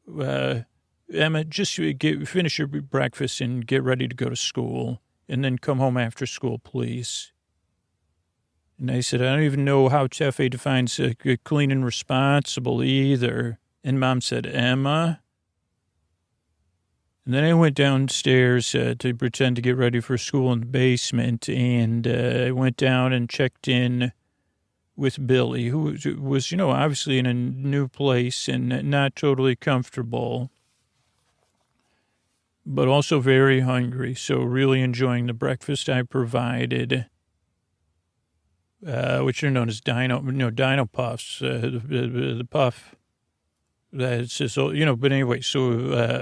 Emma, just finish your breakfast and get ready to go to school. And then come home after school, please. And I said, I don't even know how Tefe defines clean and responsible either. And Mom said, Emma. And then I went downstairs to pretend to get ready for school in the basement. And I went down and checked in with Billy, who was, obviously in a new place and not totally comfortable, but also very hungry. So really enjoying the breakfast I provided, which are known as Dino Puffs, the puff. That's just, but anyway, so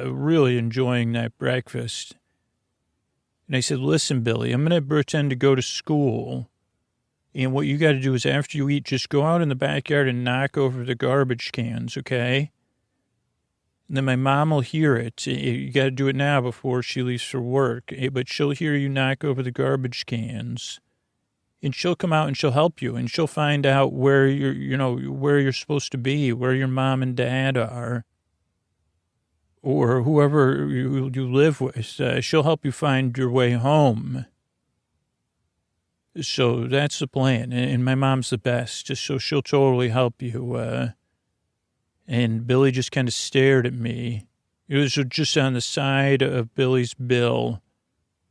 really enjoying that breakfast. And I said, listen, Billy, I'm going to pretend to go to school. And what you got to do is after you eat, just go out in the backyard and knock over the garbage cans, okay? And then my mom will hear it. You got to do it now before she leaves for work. But she'll hear you knock over the garbage cans. And she'll come out and she'll help you. And she'll find out where where you're supposed to be, where your mom and dad are. Or whoever you live with. She'll help you find your way home. So that's the plan. And my mom's the best. So she'll totally help you. And Billy just kind of stared at me. It was just on the side of Billy's bill,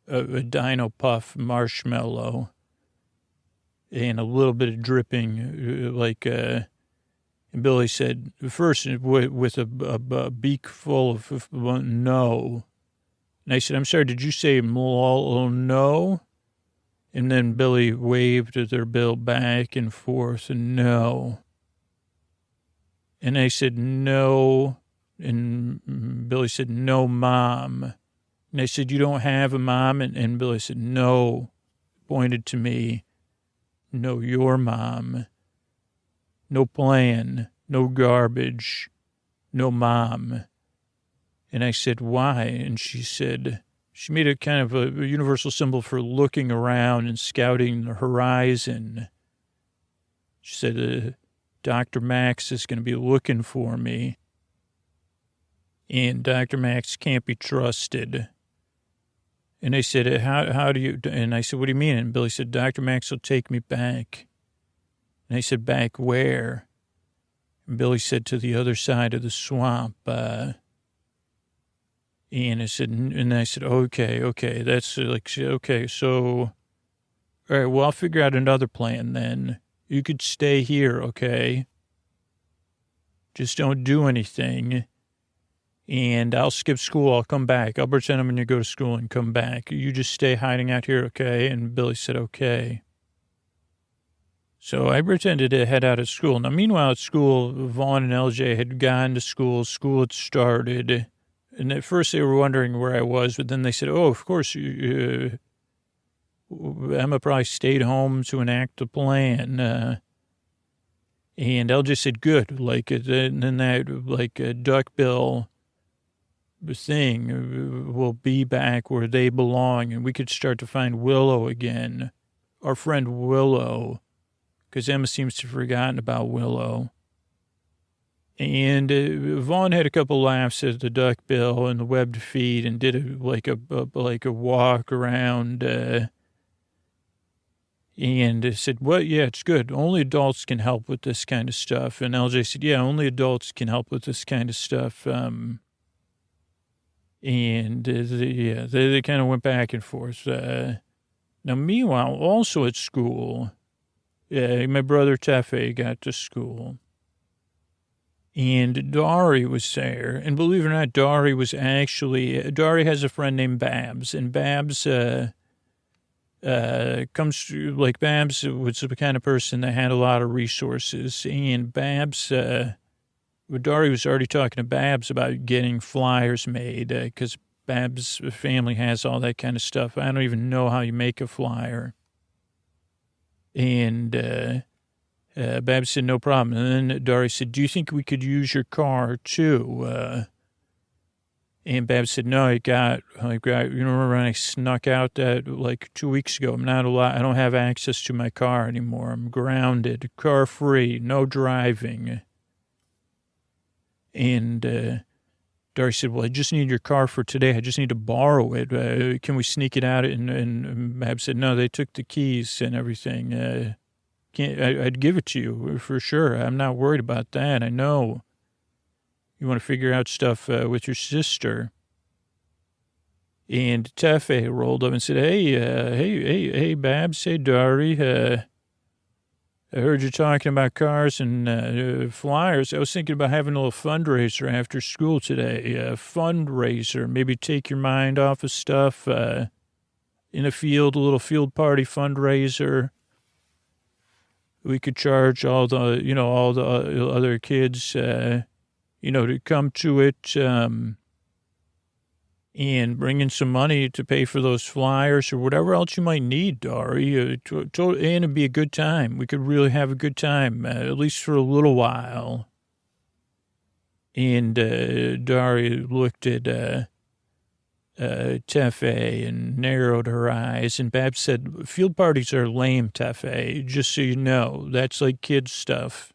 a Dino Puff marshmallow. And a little bit of dripping, and Billy said, first with a beak full of no. And I said, I'm sorry, did you say no? And then Billy waved their bill back and forth, and no. And I said, no. And Billy said, no, Mom. And I said, you don't have a mom? And Billy said, no. Pointed to me. No, your mom. No plan. No garbage. No mom. And I said, why? And she said, she made a kind of a universal symbol for looking around and scouting the horizon. She said, Dr. Max is going to be looking for me. And Dr. Max can't be trusted. And I said, how do you, and I said, what do you mean? And Billy said, Dr. Max will take me back. And I said, back where? And Billy said, to the other side of the swamp. And I said, okay, that's okay, so, all right, well, I'll figure out another plan then. You could stay here, okay? Just don't do anything. And I'll skip school. I'll come back. I'll pretend I'm going to go to school and come back. You just stay hiding out here, okay? And Billy said, okay. So I pretended to head out of school. Now, meanwhile, at school, Vaughn and LJ had gone to school. School had started. And at first they were wondering where I was, but then they said, oh, of course, Emma probably stayed home to enact the plan. And LJ said, good. And then that, duckbill thing will be back where they belong, and we could start to find Willow again, our friend Willow, because Emma seems to have forgotten about Willow. And Vaughn had a couple laughs at the duckbill and the webbed feet, and did a walk around. And I said, well, yeah, it's good. Only adults can help with this kind of stuff. And LJ said, yeah, only adults can help with this kind of stuff. They kind of went back and forth. Now, meanwhile, also at school, my brother Tefe got to school. And Dari was there. And believe it or not, Dari has a friend named Babs. And Babs Babs was the kind of person that had a lot of resources. And Babs, Dari was already talking to Babs about getting flyers made because Babs' family has all that kind of stuff. I don't even know how you make a flyer. And Babs said, no problem. And then Dari said, do you think we could use your car too? And Babs said, no, you remember when I snuck out that like 2 weeks ago? I'm not allowed, I don't have access to my car anymore. I'm grounded, car free, no driving. And Dari said, well, I just need your car for today. I just need to borrow it. Can we sneak it out? And Babs said, no, they took the keys and everything. I'd give it to you for sure. I'm not worried about that. I know you want to figure out stuff with your sister. And Tefe rolled up and said, hey, Babs, hey, Dari, I heard you talking about cars and flyers. I was thinking about having a little fundraiser after school today. A fundraiser, maybe take your mind off of stuff in a field, a little field party fundraiser. We could charge all the other kids, to come to it and bring in some money to pay for those flyers or whatever else you might need, Dari. And it'd be a good time. We could really have a good time, at least for a little while. And Dari looked at Tefe and narrowed her eyes. And Babs said, field parties are lame, Tefe, just so you know. That's like kids' stuff.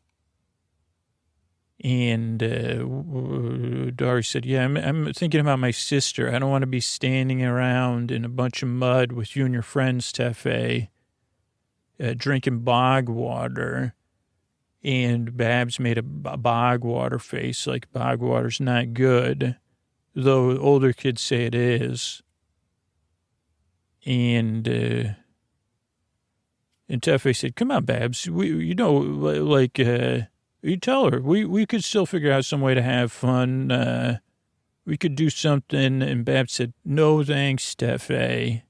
And Dari said, yeah, I'm thinking about my sister. I don't want to be standing around in a bunch of mud with you and your friends, Tefe, drinking bog water. And Babs made a bog water face, like bog water's not good, though older kids say it is. And Tefe said, come on, Babs, you tell her we could still figure out some way to have fun. We could do something. And Babs said, no, thanks, Tefe.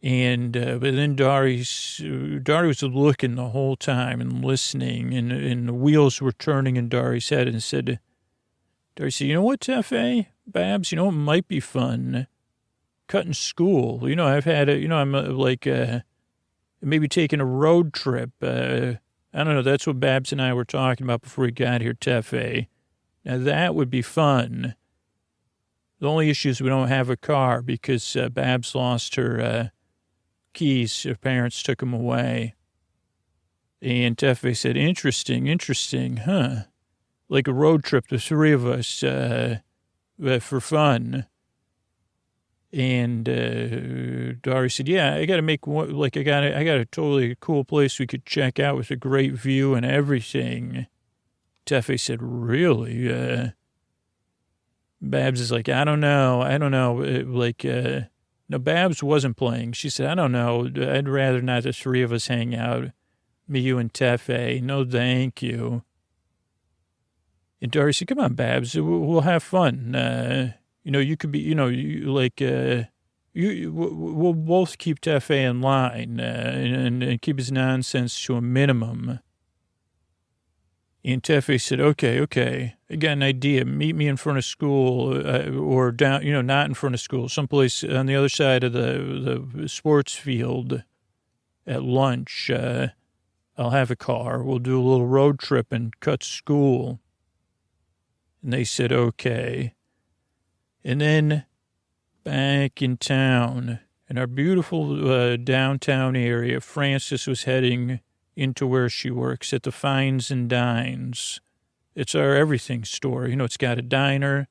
And but then Dari was looking the whole time and listening, and the wheels were turning in Dari's head. And Dari said, you know what, Tefe, Babs, it might be fun cutting school. I've had I'm maybe taking a road trip. I don't know. That's what Babs and I were talking about before we got here, Tefe. Now, that would be fun. The only issue is we don't have a car because Babs lost her keys. Her parents took them away. And Tefe said, interesting, huh? Like a road trip, the three of us, for fun. And Dari said, yeah, I got to make one, I got a totally cool place we could check out with a great view and everything. Tefe said, really? Babs is like, I don't know. No, Babs wasn't playing. She said, I don't know. I'd rather not the three of us hang out. Me, you, and Tefe. No, thank you. And Dari said, come on, Babs, we'll have fun. You could be, we'll both keep Tefe in line and keep his nonsense to a minimum. And Tefe said, okay, I got an idea. Meet me in front of school or down, not in front of school, someplace on the other side of the sports field at lunch. I'll have a car. We'll do a little road trip and cut school. And they said, okay. And then back in town, in our beautiful downtown area, Frances was heading into where she works at the Fines and Dines. It's our everything store. It's got a diner,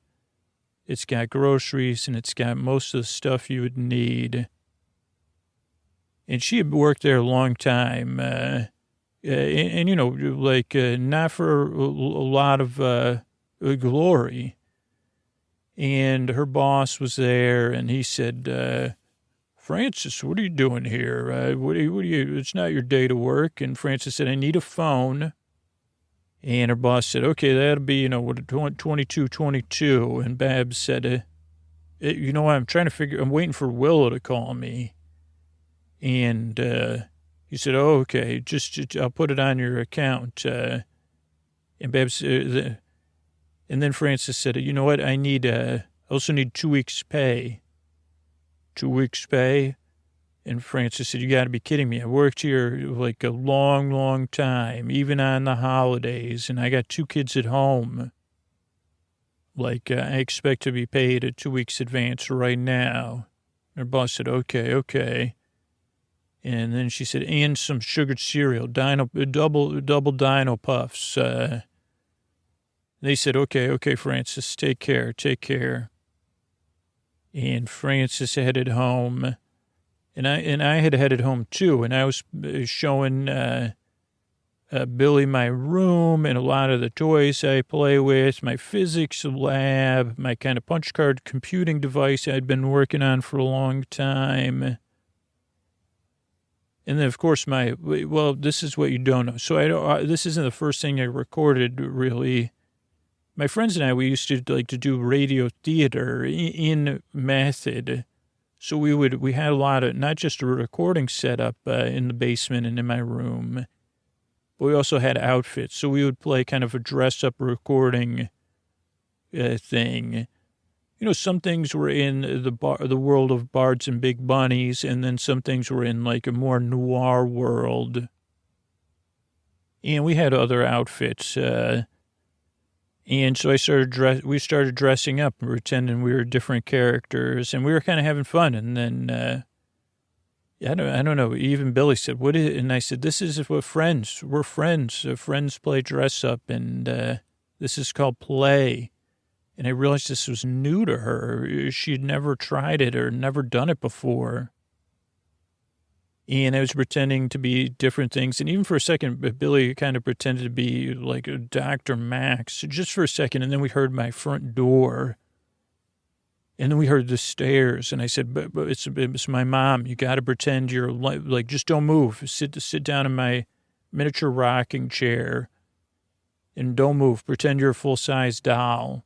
it's got groceries, and it's got most of the stuff you would need. And she had worked there a long time. And you know, like, not for a lot of glory. And her boss was there, and he said, Francis, what are you doing here? What are you, it's not your day to work. And Francis said, I need a phone. And her boss said, okay, that'll be, you know, what, 2222. And Babs said, you know what, I'm waiting for Willow to call me. And he said, oh, okay, just I'll put it on your account. And Babs, and then Francis said, you know what, I also need 2 weeks' pay. 2 weeks' pay? And Francis said, you got to be kidding me. I worked here like a long, long time, even on the holidays, and I got 2 kids at home. Like, I expect to be paid a 2 weeks advance right now. Her boss said, okay. And then she said, and some sugared cereal, double Dino Puffs. They said, okay, Francis, take care. And Francis headed home. And I had headed home too, and I was showing Billy my room and a lot of the toys I play with, my physics lab, my kind of punch card computing device I'd been working on for a long time. And then, of course, this is what you don't know. So this isn't the first thing I recorded, really. My friends and I, we used to like to do radio theater in method. So we had a lot of, not just a recording setup in the basement and in my room, but we also had outfits. So we would play kind of a dress-up recording thing. You know, some things were in the world of bards and big bunnies, and then some things were in like a more noir world. And we had other outfits. And so we started dressing up and pretending we were different characters, and we were kind of having fun. And then, I don't know, even Billy said, what is it? And I said, this is what we're friends. Friends play dress up, and this is called play. And I realized this was new to her. She had never tried it or never done it before. And I was pretending to be different things. And even for a second, Billy kind of pretended to be like a Dr. Max, just for a second. And then we heard my front door. And then we heard the stairs. And I said, but it's my mom. You got to pretend you're like, just don't move. Sit down in my miniature rocking chair. And don't move. Pretend you're a full-size doll.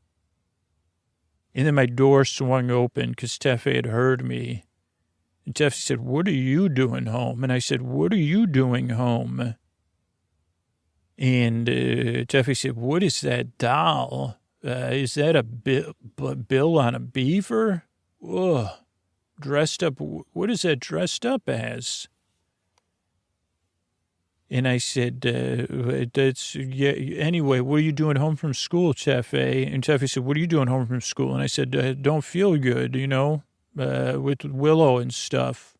And then my door swung open because Teffe had heard me. And Teffe said, what are you doing home? And I said, what are you doing home? And Teffe said, what is that doll? Is that a Bill on a beaver? Ugh. Dressed up. What is that dressed up as? And I said, anyway, what are you doing home from school, Teffe? And Teffe said, what are you doing home from school? And I said, don't feel good, with Willow and stuff.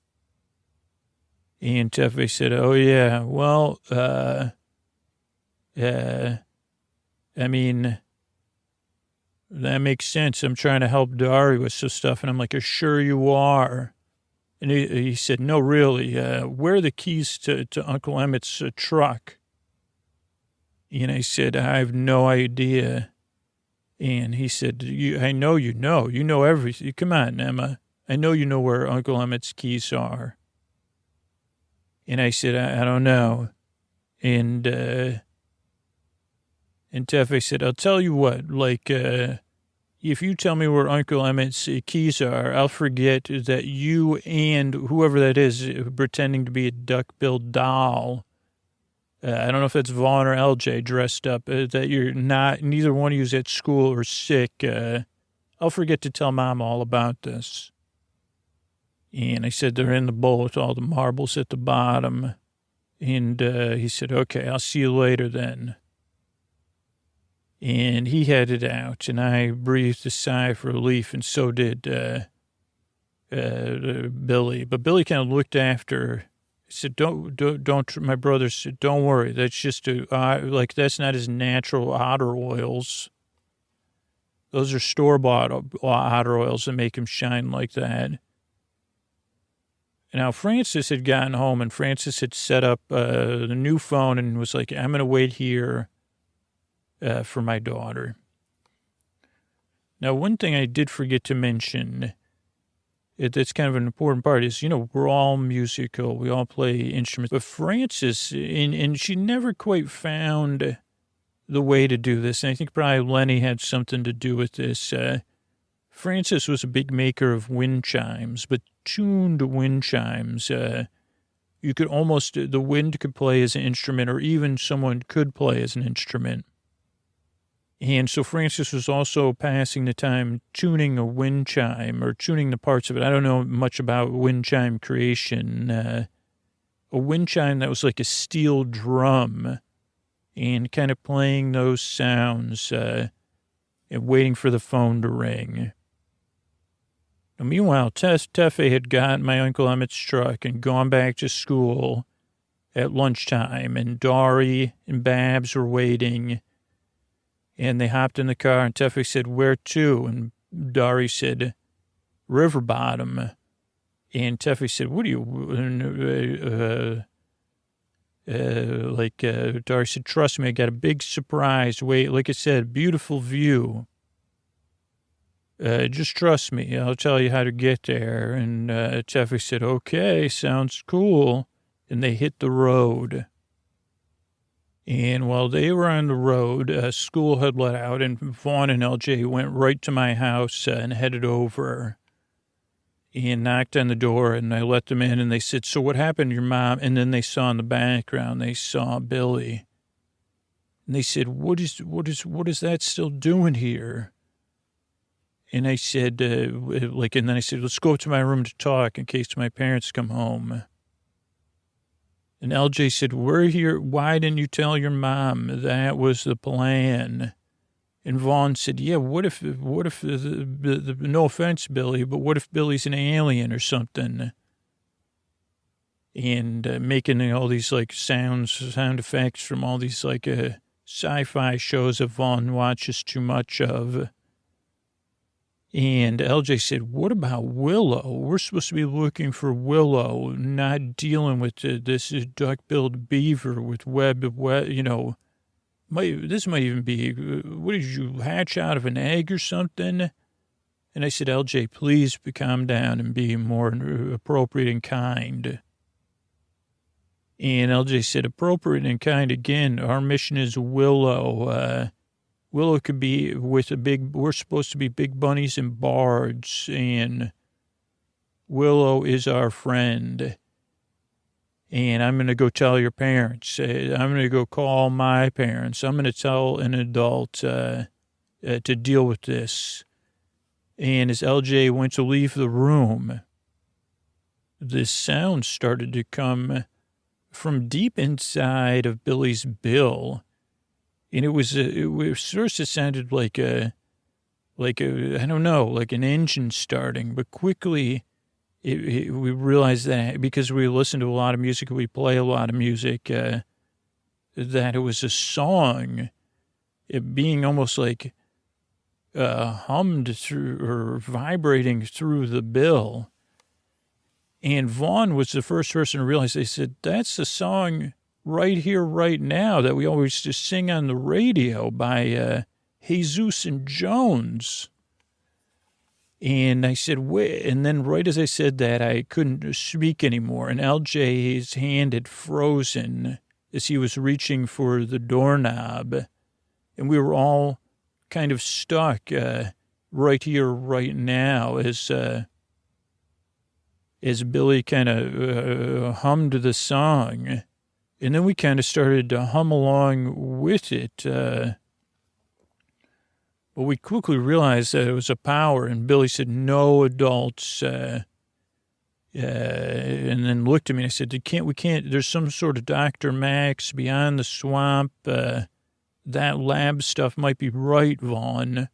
And Teffe said, oh, yeah, well, I mean, that makes sense. I'm trying to help Dari with some stuff. And I'm like, sure you are. And he said, no, really, where are the keys to Uncle Emmett's truck? And I said, I have no idea. And he said, I know you know everything. Come on, Emma. I know you know where Uncle Emmett's keys are. And I said, I don't know. And Teffe said, I'll tell you what, like, if you tell me where Uncle Emmett's keys are, I'll forget that you and whoever that is pretending to be a duck-billed doll. I don't know if that's Vaughn or LJ dressed up, that you're not, neither one of you's at school or sick. I'll forget to tell Mom all about this. And I said, they're in the bowl with all the marbles at the bottom. And he said, okay, I'll see you later then. And he headed out, and I breathed a sigh of relief, and so did Billy. But Billy kind of looked after. He said, don't, my brother said, don't worry. That's just that's not his natural otter oils. Those are store-bought otter oils that make him shine like that. Now, Francis had gotten home, and Francis had set up the new phone and was like, I'm going to wait here for my daughter. Now, one thing I did forget to mention, that's kind of an important part, is, we're all musical. We all play instruments. But Francis, and she never quite found the way to do this. And I think probably Lenny had something to do with this. Francis was a big maker of wind chimes, but tuned wind chimes. You could almost, the wind could play as an instrument, or even someone could play as an instrument. And so Francis was also passing the time tuning a wind chime, or tuning the parts of it. I don't know much about wind chime creation. A wind chime that was like a steel drum, and kind of playing those sounds and waiting for the phone to ring. Now, meanwhile, Teffe had got my Uncle Emmett's truck and gone back to school at lunchtime, and Dari and Babs were waiting, and they hopped in the car, and Teffe said, "Where to?" And Dari said, "River bottom." And Teffe said, "What do you, Dari said, "Trust me, I got a big surprise. Wait, like I said, beautiful view. Just trust me. I'll tell you how to get there." And Teffe said, "Okay, sounds cool." And they hit the road. And while they were on the road, school had let out, and Vaughn and LJ went right to my house and headed over and knocked on the door, and I let them in, and they said, "So what happened to your mom?" And then they saw in the background, they saw Billy. And they said, what is that still doing here? And I said, and then I said, "Let's go up to my room to talk in case my parents come home." And LJ said, "We're here. Why didn't you tell your mom that was the plan?" And Vaughn said, "Yeah, what if no offense, Billy, but what if Billy's an alien or something?" And making all these sound effects from all these sci-fi shows that Vaughn watches too much of. And LJ said, "What about Willow? We're supposed to be looking for Willow, not dealing with this duck-billed beaver with this might even be, what did you hatch out of an egg or something?" And I said, "LJ, please calm down and be more appropriate and kind." And LJ said, "Appropriate and kind again. Our mission is Willow. Willow could be we're supposed to be big bunnies and bards, and Willow is our friend. And I'm going to go tell your parents. I'm going to go call my parents. I'm going to tell an adult to deal with this." And as LJ went to leave the room, this sound started to come from deep inside of Billy's bill. And first it sounded like I don't know, like an engine starting, but quickly we realized that because we listen to a lot of music, we play a lot of music, that it was a song, it being almost like hummed through or vibrating through the bill. And Vaughn was the first person to realize. They said, "That's the song right here, right now, that we always just sing on the radio by Jesus and Jones." And I said, "Wait." And then right as I said that, I couldn't speak anymore. And LJ's hand had frozen as he was reaching for the doorknob. And we were all kind of stuck right here, right now, as Billy kind of hummed the song. And then we kind of started to hum along with it. But we quickly realized that it was a power. And Billy said, "No adults." And then looked at me and I said, we can't, there's some sort of Dr. Max beyond the swamp. That lab stuff might be right, Vaughn.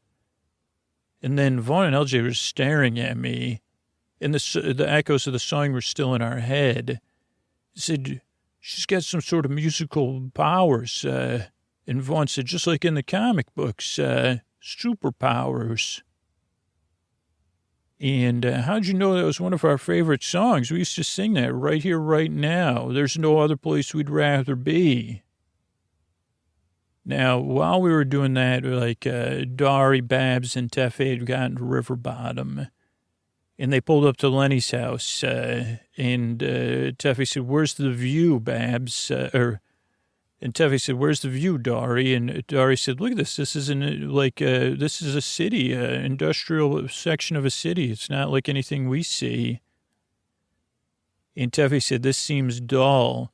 And then Vaughn and LJ were staring at me. And the echoes of the song were still in our head. He said, "She's got some sort of musical powers." And Vaughn said, "Just like in the comic books, superpowers." And how'd you know that was one of our favorite songs? We used to sing that right here, right now. There's no other place we'd rather be. Now, while we were doing that, like Dari, Babs, and Tefe had gotten to River Bottom, and they pulled up to Lenny's house, and Tefe said, "Where's the view, Babs?" And Tefe said, "Where's the view, Dari?" And Dari said, "Look at this. This is this is a city, industrial section of a city. It's not like anything we see." And Tefe said, "This seems dull."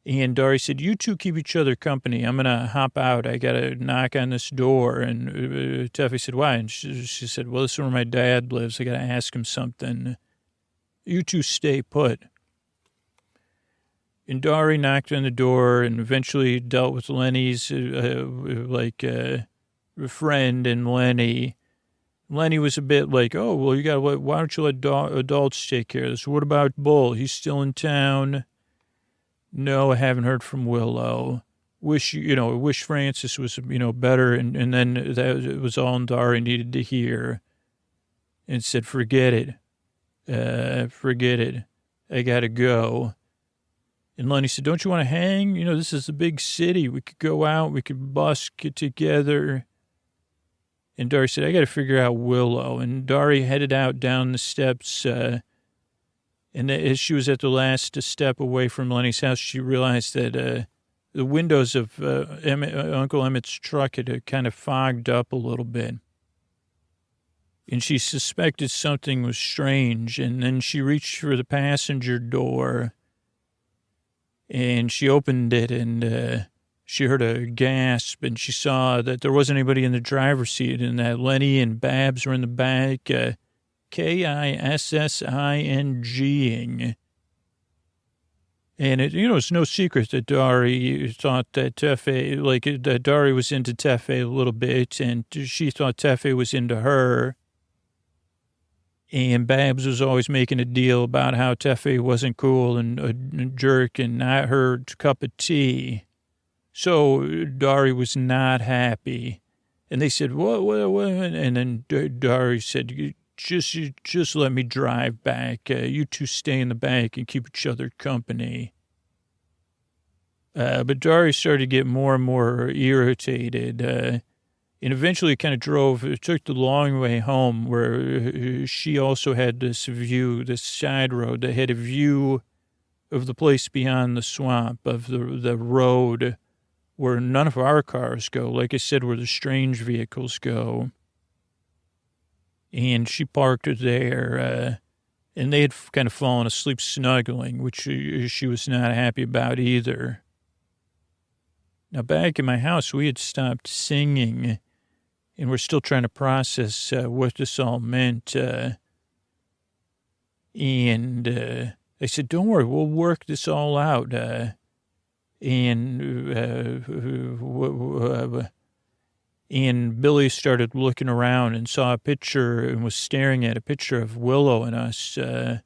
And Dari said, "You two keep each other company. I'm going to hop out. I got to knock on this door." And Tefe said, "Why?" And she said, "Well, this is where my dad lives. I got to ask him something. You two stay put." And Dari knocked on the door and eventually dealt with Lenny's, friend and Lenny. Lenny was a bit like, "Oh, well, why don't you let adults take care of this? What about Bull? He's still in town?" "No, I haven't heard from Willow. Wish Francis was, better." And then that was all Dari needed to hear. And said, forget it. I got to go." And Lenny said, "Don't you want to hang? This is a big city. We could go out. We could get together." And Dari said, "I got to figure out Willow." And Dari headed out down the steps. And as she was at the last step away from Lenny's house, she realized that the windows of Uncle Emmett's truck had kind of fogged up a little bit. And she suspected something was strange. And then she reached for the passenger door. And she opened it, and she heard a gasp, and she saw that there wasn't anybody in the driver's seat, and that Lenny and Babs were in the back, Kissing. And it's no secret that Dari thought that that Dari was into Tefe a little bit, and she thought Tefe was into her. And Babs was always making a deal about how Tefe wasn't cool and a jerk and not her cup of tea. So Dari was not happy. And they said, what? And then Dari said, just let me drive back. You two stay in the back and keep each other company. But Dari started to get more and more irritated. And eventually took the long way home, where she also had this side road that had a view of the place beyond the swamp, of the road where none of our cars go, like I said, where the strange vehicles go. And she parked there, and they had kind of fallen asleep snuggling, which she was not happy about either. Now, back in my house, we had stopped singing, and we're still trying to process what this all meant. And I said, "Don't worry, we'll work this all out." And Billy started looking around and saw a picture and was staring at a picture of Willow and us, and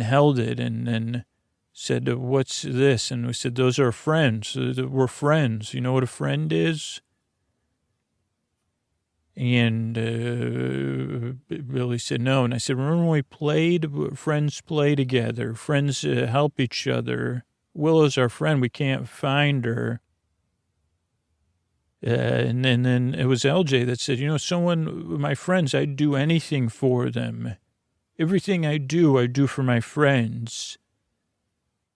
held it, and then said, "What's this?" And we said, "Those are friends. We're friends. You know what a friend is?" And Billy said, "No." And I said, "Remember when we played? Friends play together. Friends help each other. Willow's our friend. We can't find her." And then it was LJ that said, my friends, I'd do anything for them. Everything I do for my friends."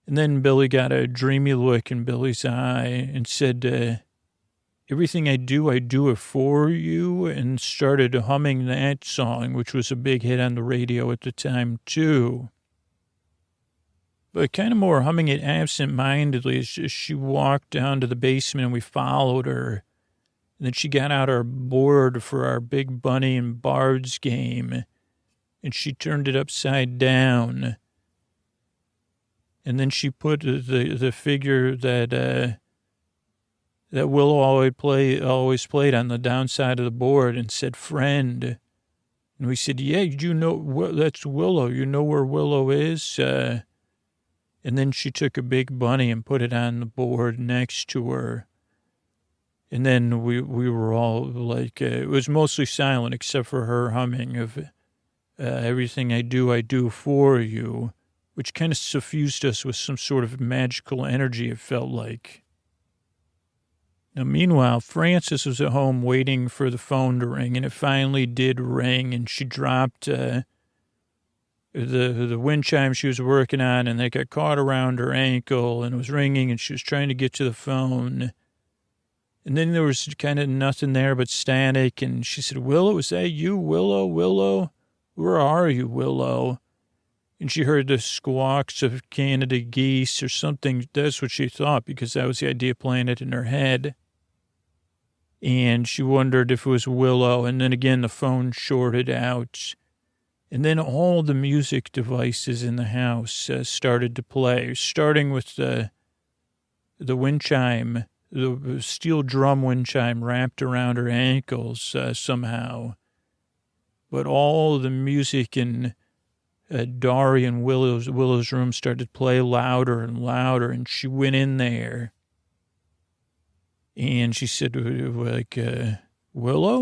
And then Billy got a dreamy look in Billy's eye and said, "Everything I do it for you," and started humming that song, which was a big hit on the radio at the time, too. But kind of more humming it absent-mindedly as she walked down to the basement, and we followed her. And then she got out our board for our big bunny and bards game, and she turned it upside down. And then she put the figure that Willow always played on the downside of the board and said, "Friend." And we said, "Yeah, that's Willow. You know where Willow is?" And then she took a big bunny and put it on the board next to her. And then we were all like, it was mostly silent except for her humming of everything I do for you, which kind of suffused us with some sort of magical energy, it felt like. Now, meanwhile, Frances was at home waiting for the phone to ring, and it finally did ring, and she dropped the wind chime she was working on, and they got caught around her ankle, and it was ringing, and she was trying to get to the phone. And then there was kind of nothing there but static, and she said, Willow, is that you, Willow, Willow? Where are you, Willow? And she heard the squawks of Canada geese or something. That's what she thought, because that was the idea playing it in her head. And she wondered if it was Willow. And then again, the phone shorted out. And then all the music devices in the house started to play, starting with the wind chime, the steel drum wind chime wrapped around her ankles somehow. But all the music in Dari and Willow's room started to play louder and louder, and she went in there. And she said, Willow,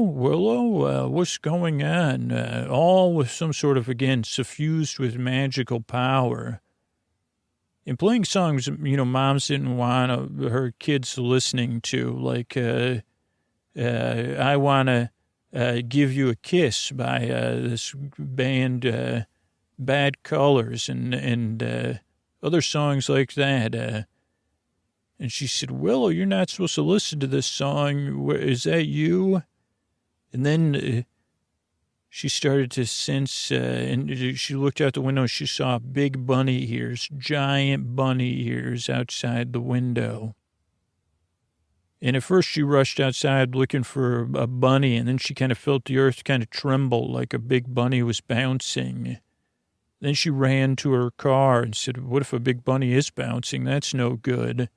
what's going on? All with some sort of, again, suffused with magical power. And playing songs, moms didn't want her kids listening to, like, I Want to Give You a Kiss by this band, Bad Colors, and other songs like that. And she said, Willow, you're not supposed to listen to this song. Is that you? And then she started to sense, and she looked out the window, and she saw big bunny ears, giant bunny ears outside the window. And at first she rushed outside looking for a bunny, and then she kind of felt the earth kind of tremble like a big bunny was bouncing. Then she ran to her car and said, what if a big bunny is bouncing? That's no good.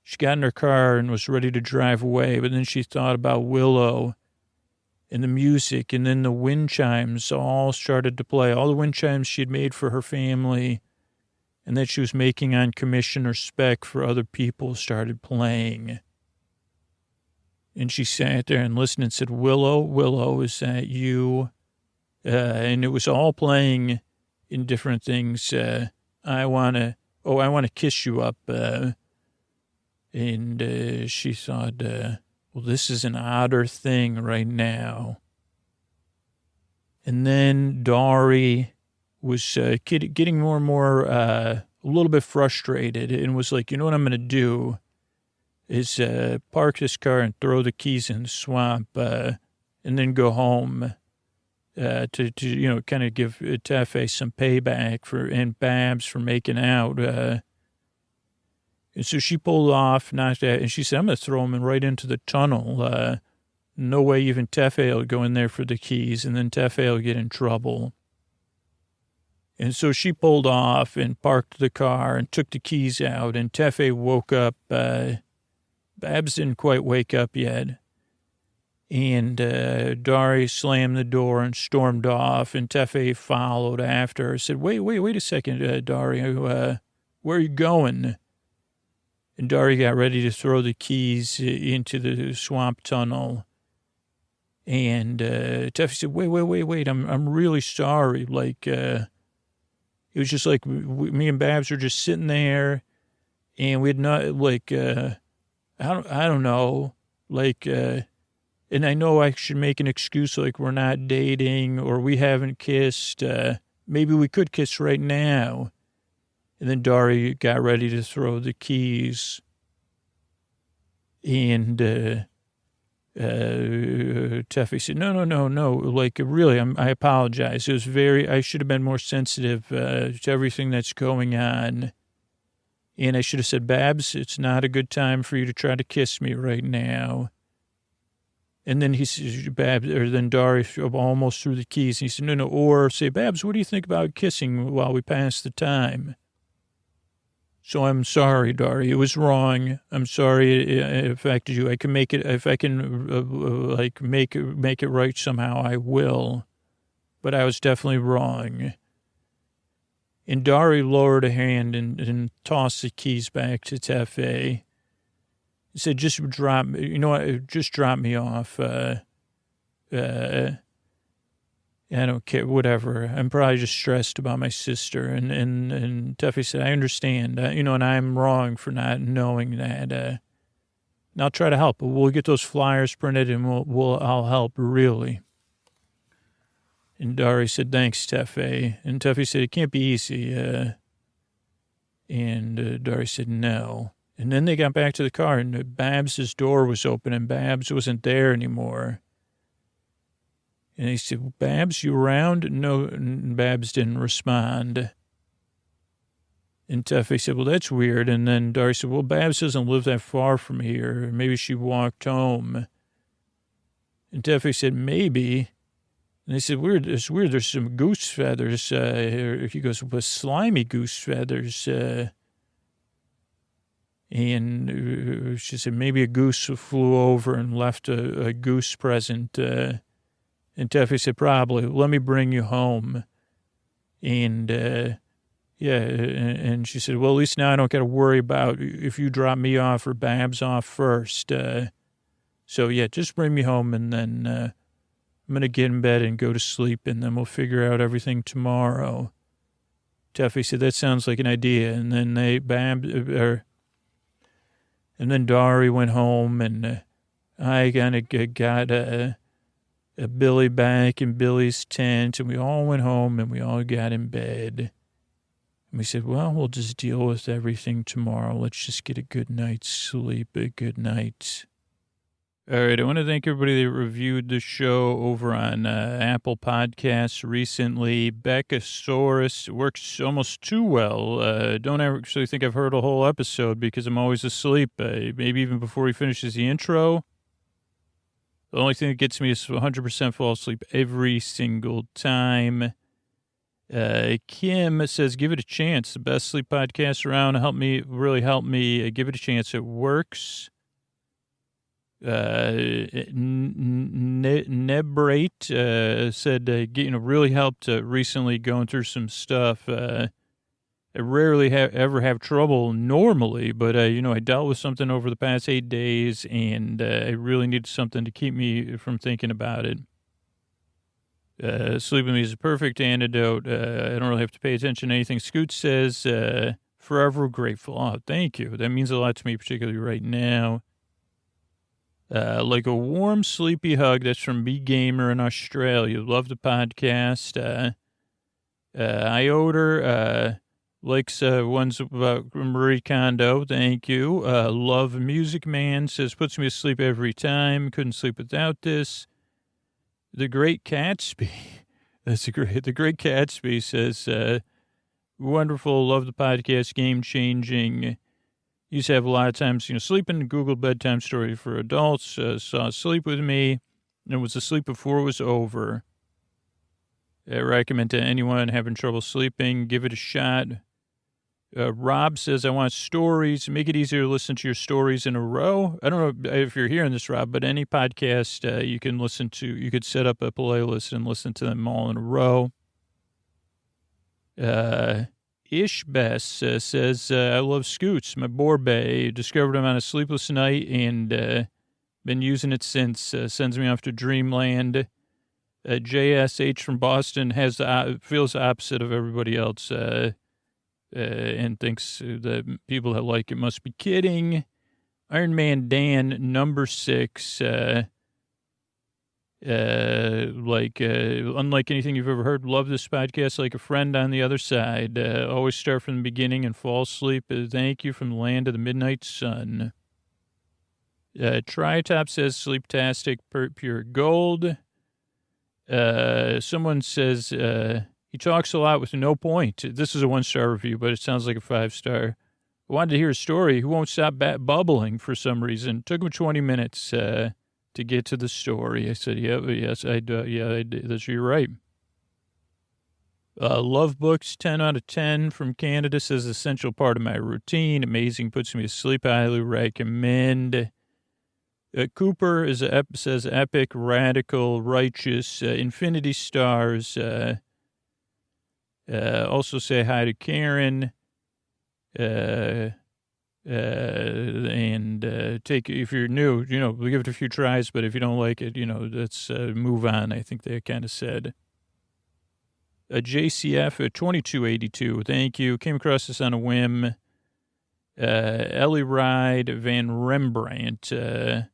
She got in her car and was ready to drive away, but then she thought about Willow and the music, and then the wind chimes all started to play. All the wind chimes she had made for her family and that she was making on commission or spec for other people started playing. And she sat there and listened and said, Willow, is that you? And it was all playing in different things. I want to kiss you up. And she thought, well, this is an Otter thing right now. And then Dari was getting more and more a little bit frustrated and was like, you know what I'm going to do is park this car and throw the keys in the swamp and then go home to kind of give Tefe some payback and Babs for making out. And so she pulled off, knocked that, and she said, I'm going to throw him right into the tunnel. No way even Tefe will go in there for the keys, and then Tefe will get in trouble. And so she pulled off and parked the car and took the keys out, and Tefe woke up. Babs didn't quite wake up yet. And Dari slammed the door and stormed off, and Tefe followed after her. Said, wait a second, Dari, where are you going? And Dari got ready to throw the keys into the swamp tunnel. And Tefe said, wait, I'm really sorry. Like, it was just like me and Babs were just sitting there, and we had not, like, I don't know, like, and I know I should make an excuse like we're not dating or we haven't kissed. Maybe we could kiss right now. And then Dari got ready to throw the keys. And Tefe said, no. Like, really, I apologize. It was I should have been more sensitive to everything that's going on. And I should have said, Babs, it's not a good time for you to try to kiss me right now. And then then Dari almost threw the keys. And he said, no. Or say, Babs, what do you think about kissing while we pass the time? So I'm sorry, Dari. It was wrong. I'm sorry it affected you. I can make it, if I can, make it right somehow, I will. But I was definitely wrong. And Dari lowered a hand and tossed the keys back to Tefe. He said, just drop me off. And I don't care, whatever. I'm probably just stressed about my sister. And Tuffy said, I understand, and I'm wrong for not knowing that. And I'll try to help. We'll get those flyers printed and I'll help, really. And Dari said, thanks, Tuffy. And Tuffy said, it can't be easy. And Dari said, no. And then they got back to the car and Babs's door was open and Babs wasn't there anymore. And he said, Babs, you around? No, and Babs didn't respond. And Tuffy said, well, that's weird. And then Dari said, well, Babs doesn't live that far from here. Maybe she walked home. And Tuffy said, maybe. And they said, weird. It's weird. There's some goose feathers. He goes, well, slimy goose feathers. And she said, maybe a goose flew over and left a goose present. And Tuffy said, probably. Let me bring you home. And, and she said, well, at least now I don't got to worry about if you drop me off or Babs off first. So, yeah, just bring me home, and then I'm going to get in bed and go to sleep, and then we'll figure out everything tomorrow. Tuffy said, that sounds like an idea. And then and then Dari went home, and I kind of got a Billy back in Billy's tent, and we all went home, and we all got in bed. And we said, well, we'll just deal with everything tomorrow. Let's just get a good night's sleep, a good night. All right, I want to thank everybody that reviewed the show over on Apple Podcasts recently. Beccasaurus works almost too well. Don't actually think I've heard a whole episode because I'm always asleep, maybe even before he finishes the intro. The only thing that gets me is 100% fall asleep every single time. Kim says, give it a chance. The best sleep podcast around. Really help me. Give it a chance. It works. Nebrate said, really helped recently going through some stuff. I rarely ever have trouble normally, but, I dealt with something over the past 8 days, and I really needed something to keep me from thinking about it. Sleep with me is a perfect antidote. I don't really have to pay attention to anything Scoot says. Forever grateful. Oh, thank you. That means a lot to me, particularly right now. Like a warm, sleepy hug. That's from B Gamer in Australia. Love the podcast. Ioter likes ones about Marie Kondo. Thank you. Love Music Man says, puts me to sleep every time. Couldn't sleep without this. The Great Catsby. The Great Catsby says, wonderful. Love the podcast. Game changing. Used to have a lot of times, sleeping. Google bedtime story for adults. Saw Sleep With Me. And was asleep before it was over. I recommend to anyone having trouble sleeping, give it a shot. Rob says, I want stories. Make it easier to listen to your stories in a row. I don't know if you're hearing this, Rob, but any podcast you can listen to, you could set up a playlist and listen to them all in a row. Ishbess says, I love Scoots, my Borbay. Discovered him on a sleepless night and been using it since. Sends me off to dreamland. JSH from Boston feels the opposite of everybody else and thinks that people that like it must be kidding. Iron Man Dan, number 6. Unlike anything you've ever heard, love this podcast like a friend on the other side. Always start from the beginning and fall asleep. Thank you from the land of the midnight sun. Tritop says, sleeptastic, pure gold. Someone says, he talks a lot with no point. This is a 1-star review, but it sounds like a 5-star. I wanted to hear a story. He won't stop bubbling for some reason. Took him 20 minutes to get to the story. I said, yes, I do. Yeah, I did. You're right. Love books, 10 out of 10 from Canada, says essential part of my routine. Amazing, puts me to sleep. Highly recommend. Cooper says epic, radical, righteous, infinity stars. Also say hi to Karen. And take, if you're new, we'll give it a few tries, but if you don't like it, let's move on. I think they kind of said. JCF 2282. Thank you. Came across this on a whim. Ellie Ride Van Rembrandt says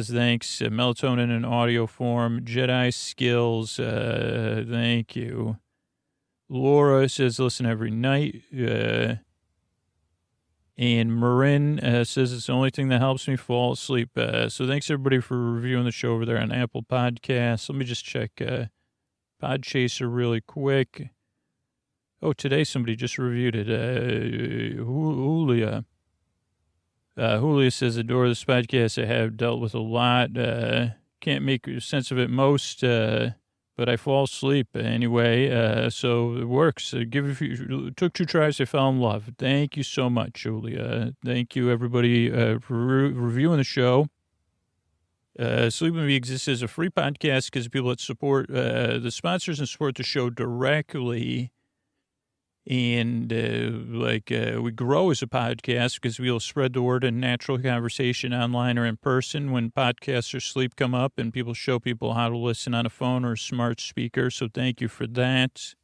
thanks. Melatonin in audio form. Jedi Skills. Thank you. Laura says listen every night. And Marin says it's the only thing that helps me fall asleep. So thanks everybody for reviewing the show over there on Apple Podcasts. Let me just check Podchaser really quick. Oh, today somebody just reviewed it. Julia. Julia says, adore this podcast. I have dealt with a lot. Can't make sense of it most, but I fall asleep anyway. So it works. Took 2 tries. I fell in love. Thank you so much, Julia. Thank you, everybody, for reviewing the show. Sleep With Me exists as a free podcast because people that support the sponsors and support the show directly. And we grow as a podcast because we'll spread the word in natural conversation online or in person when podcasts or sleep come up and people show people how to listen on a phone or a smart speaker. So thank you for that.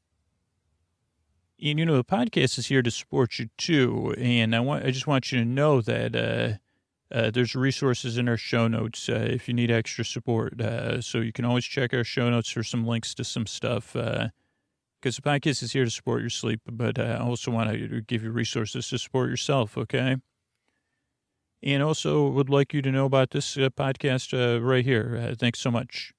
And, you know, the podcast is here to support you too. And I just want you to know that there's resources in our show notes if you need extra support. So you can always check our show notes for some links to some stuff. Because the podcast is here to support your sleep, but I also want to give you resources to support yourself, okay? And also would like you to know about this podcast right here. Thanks so much.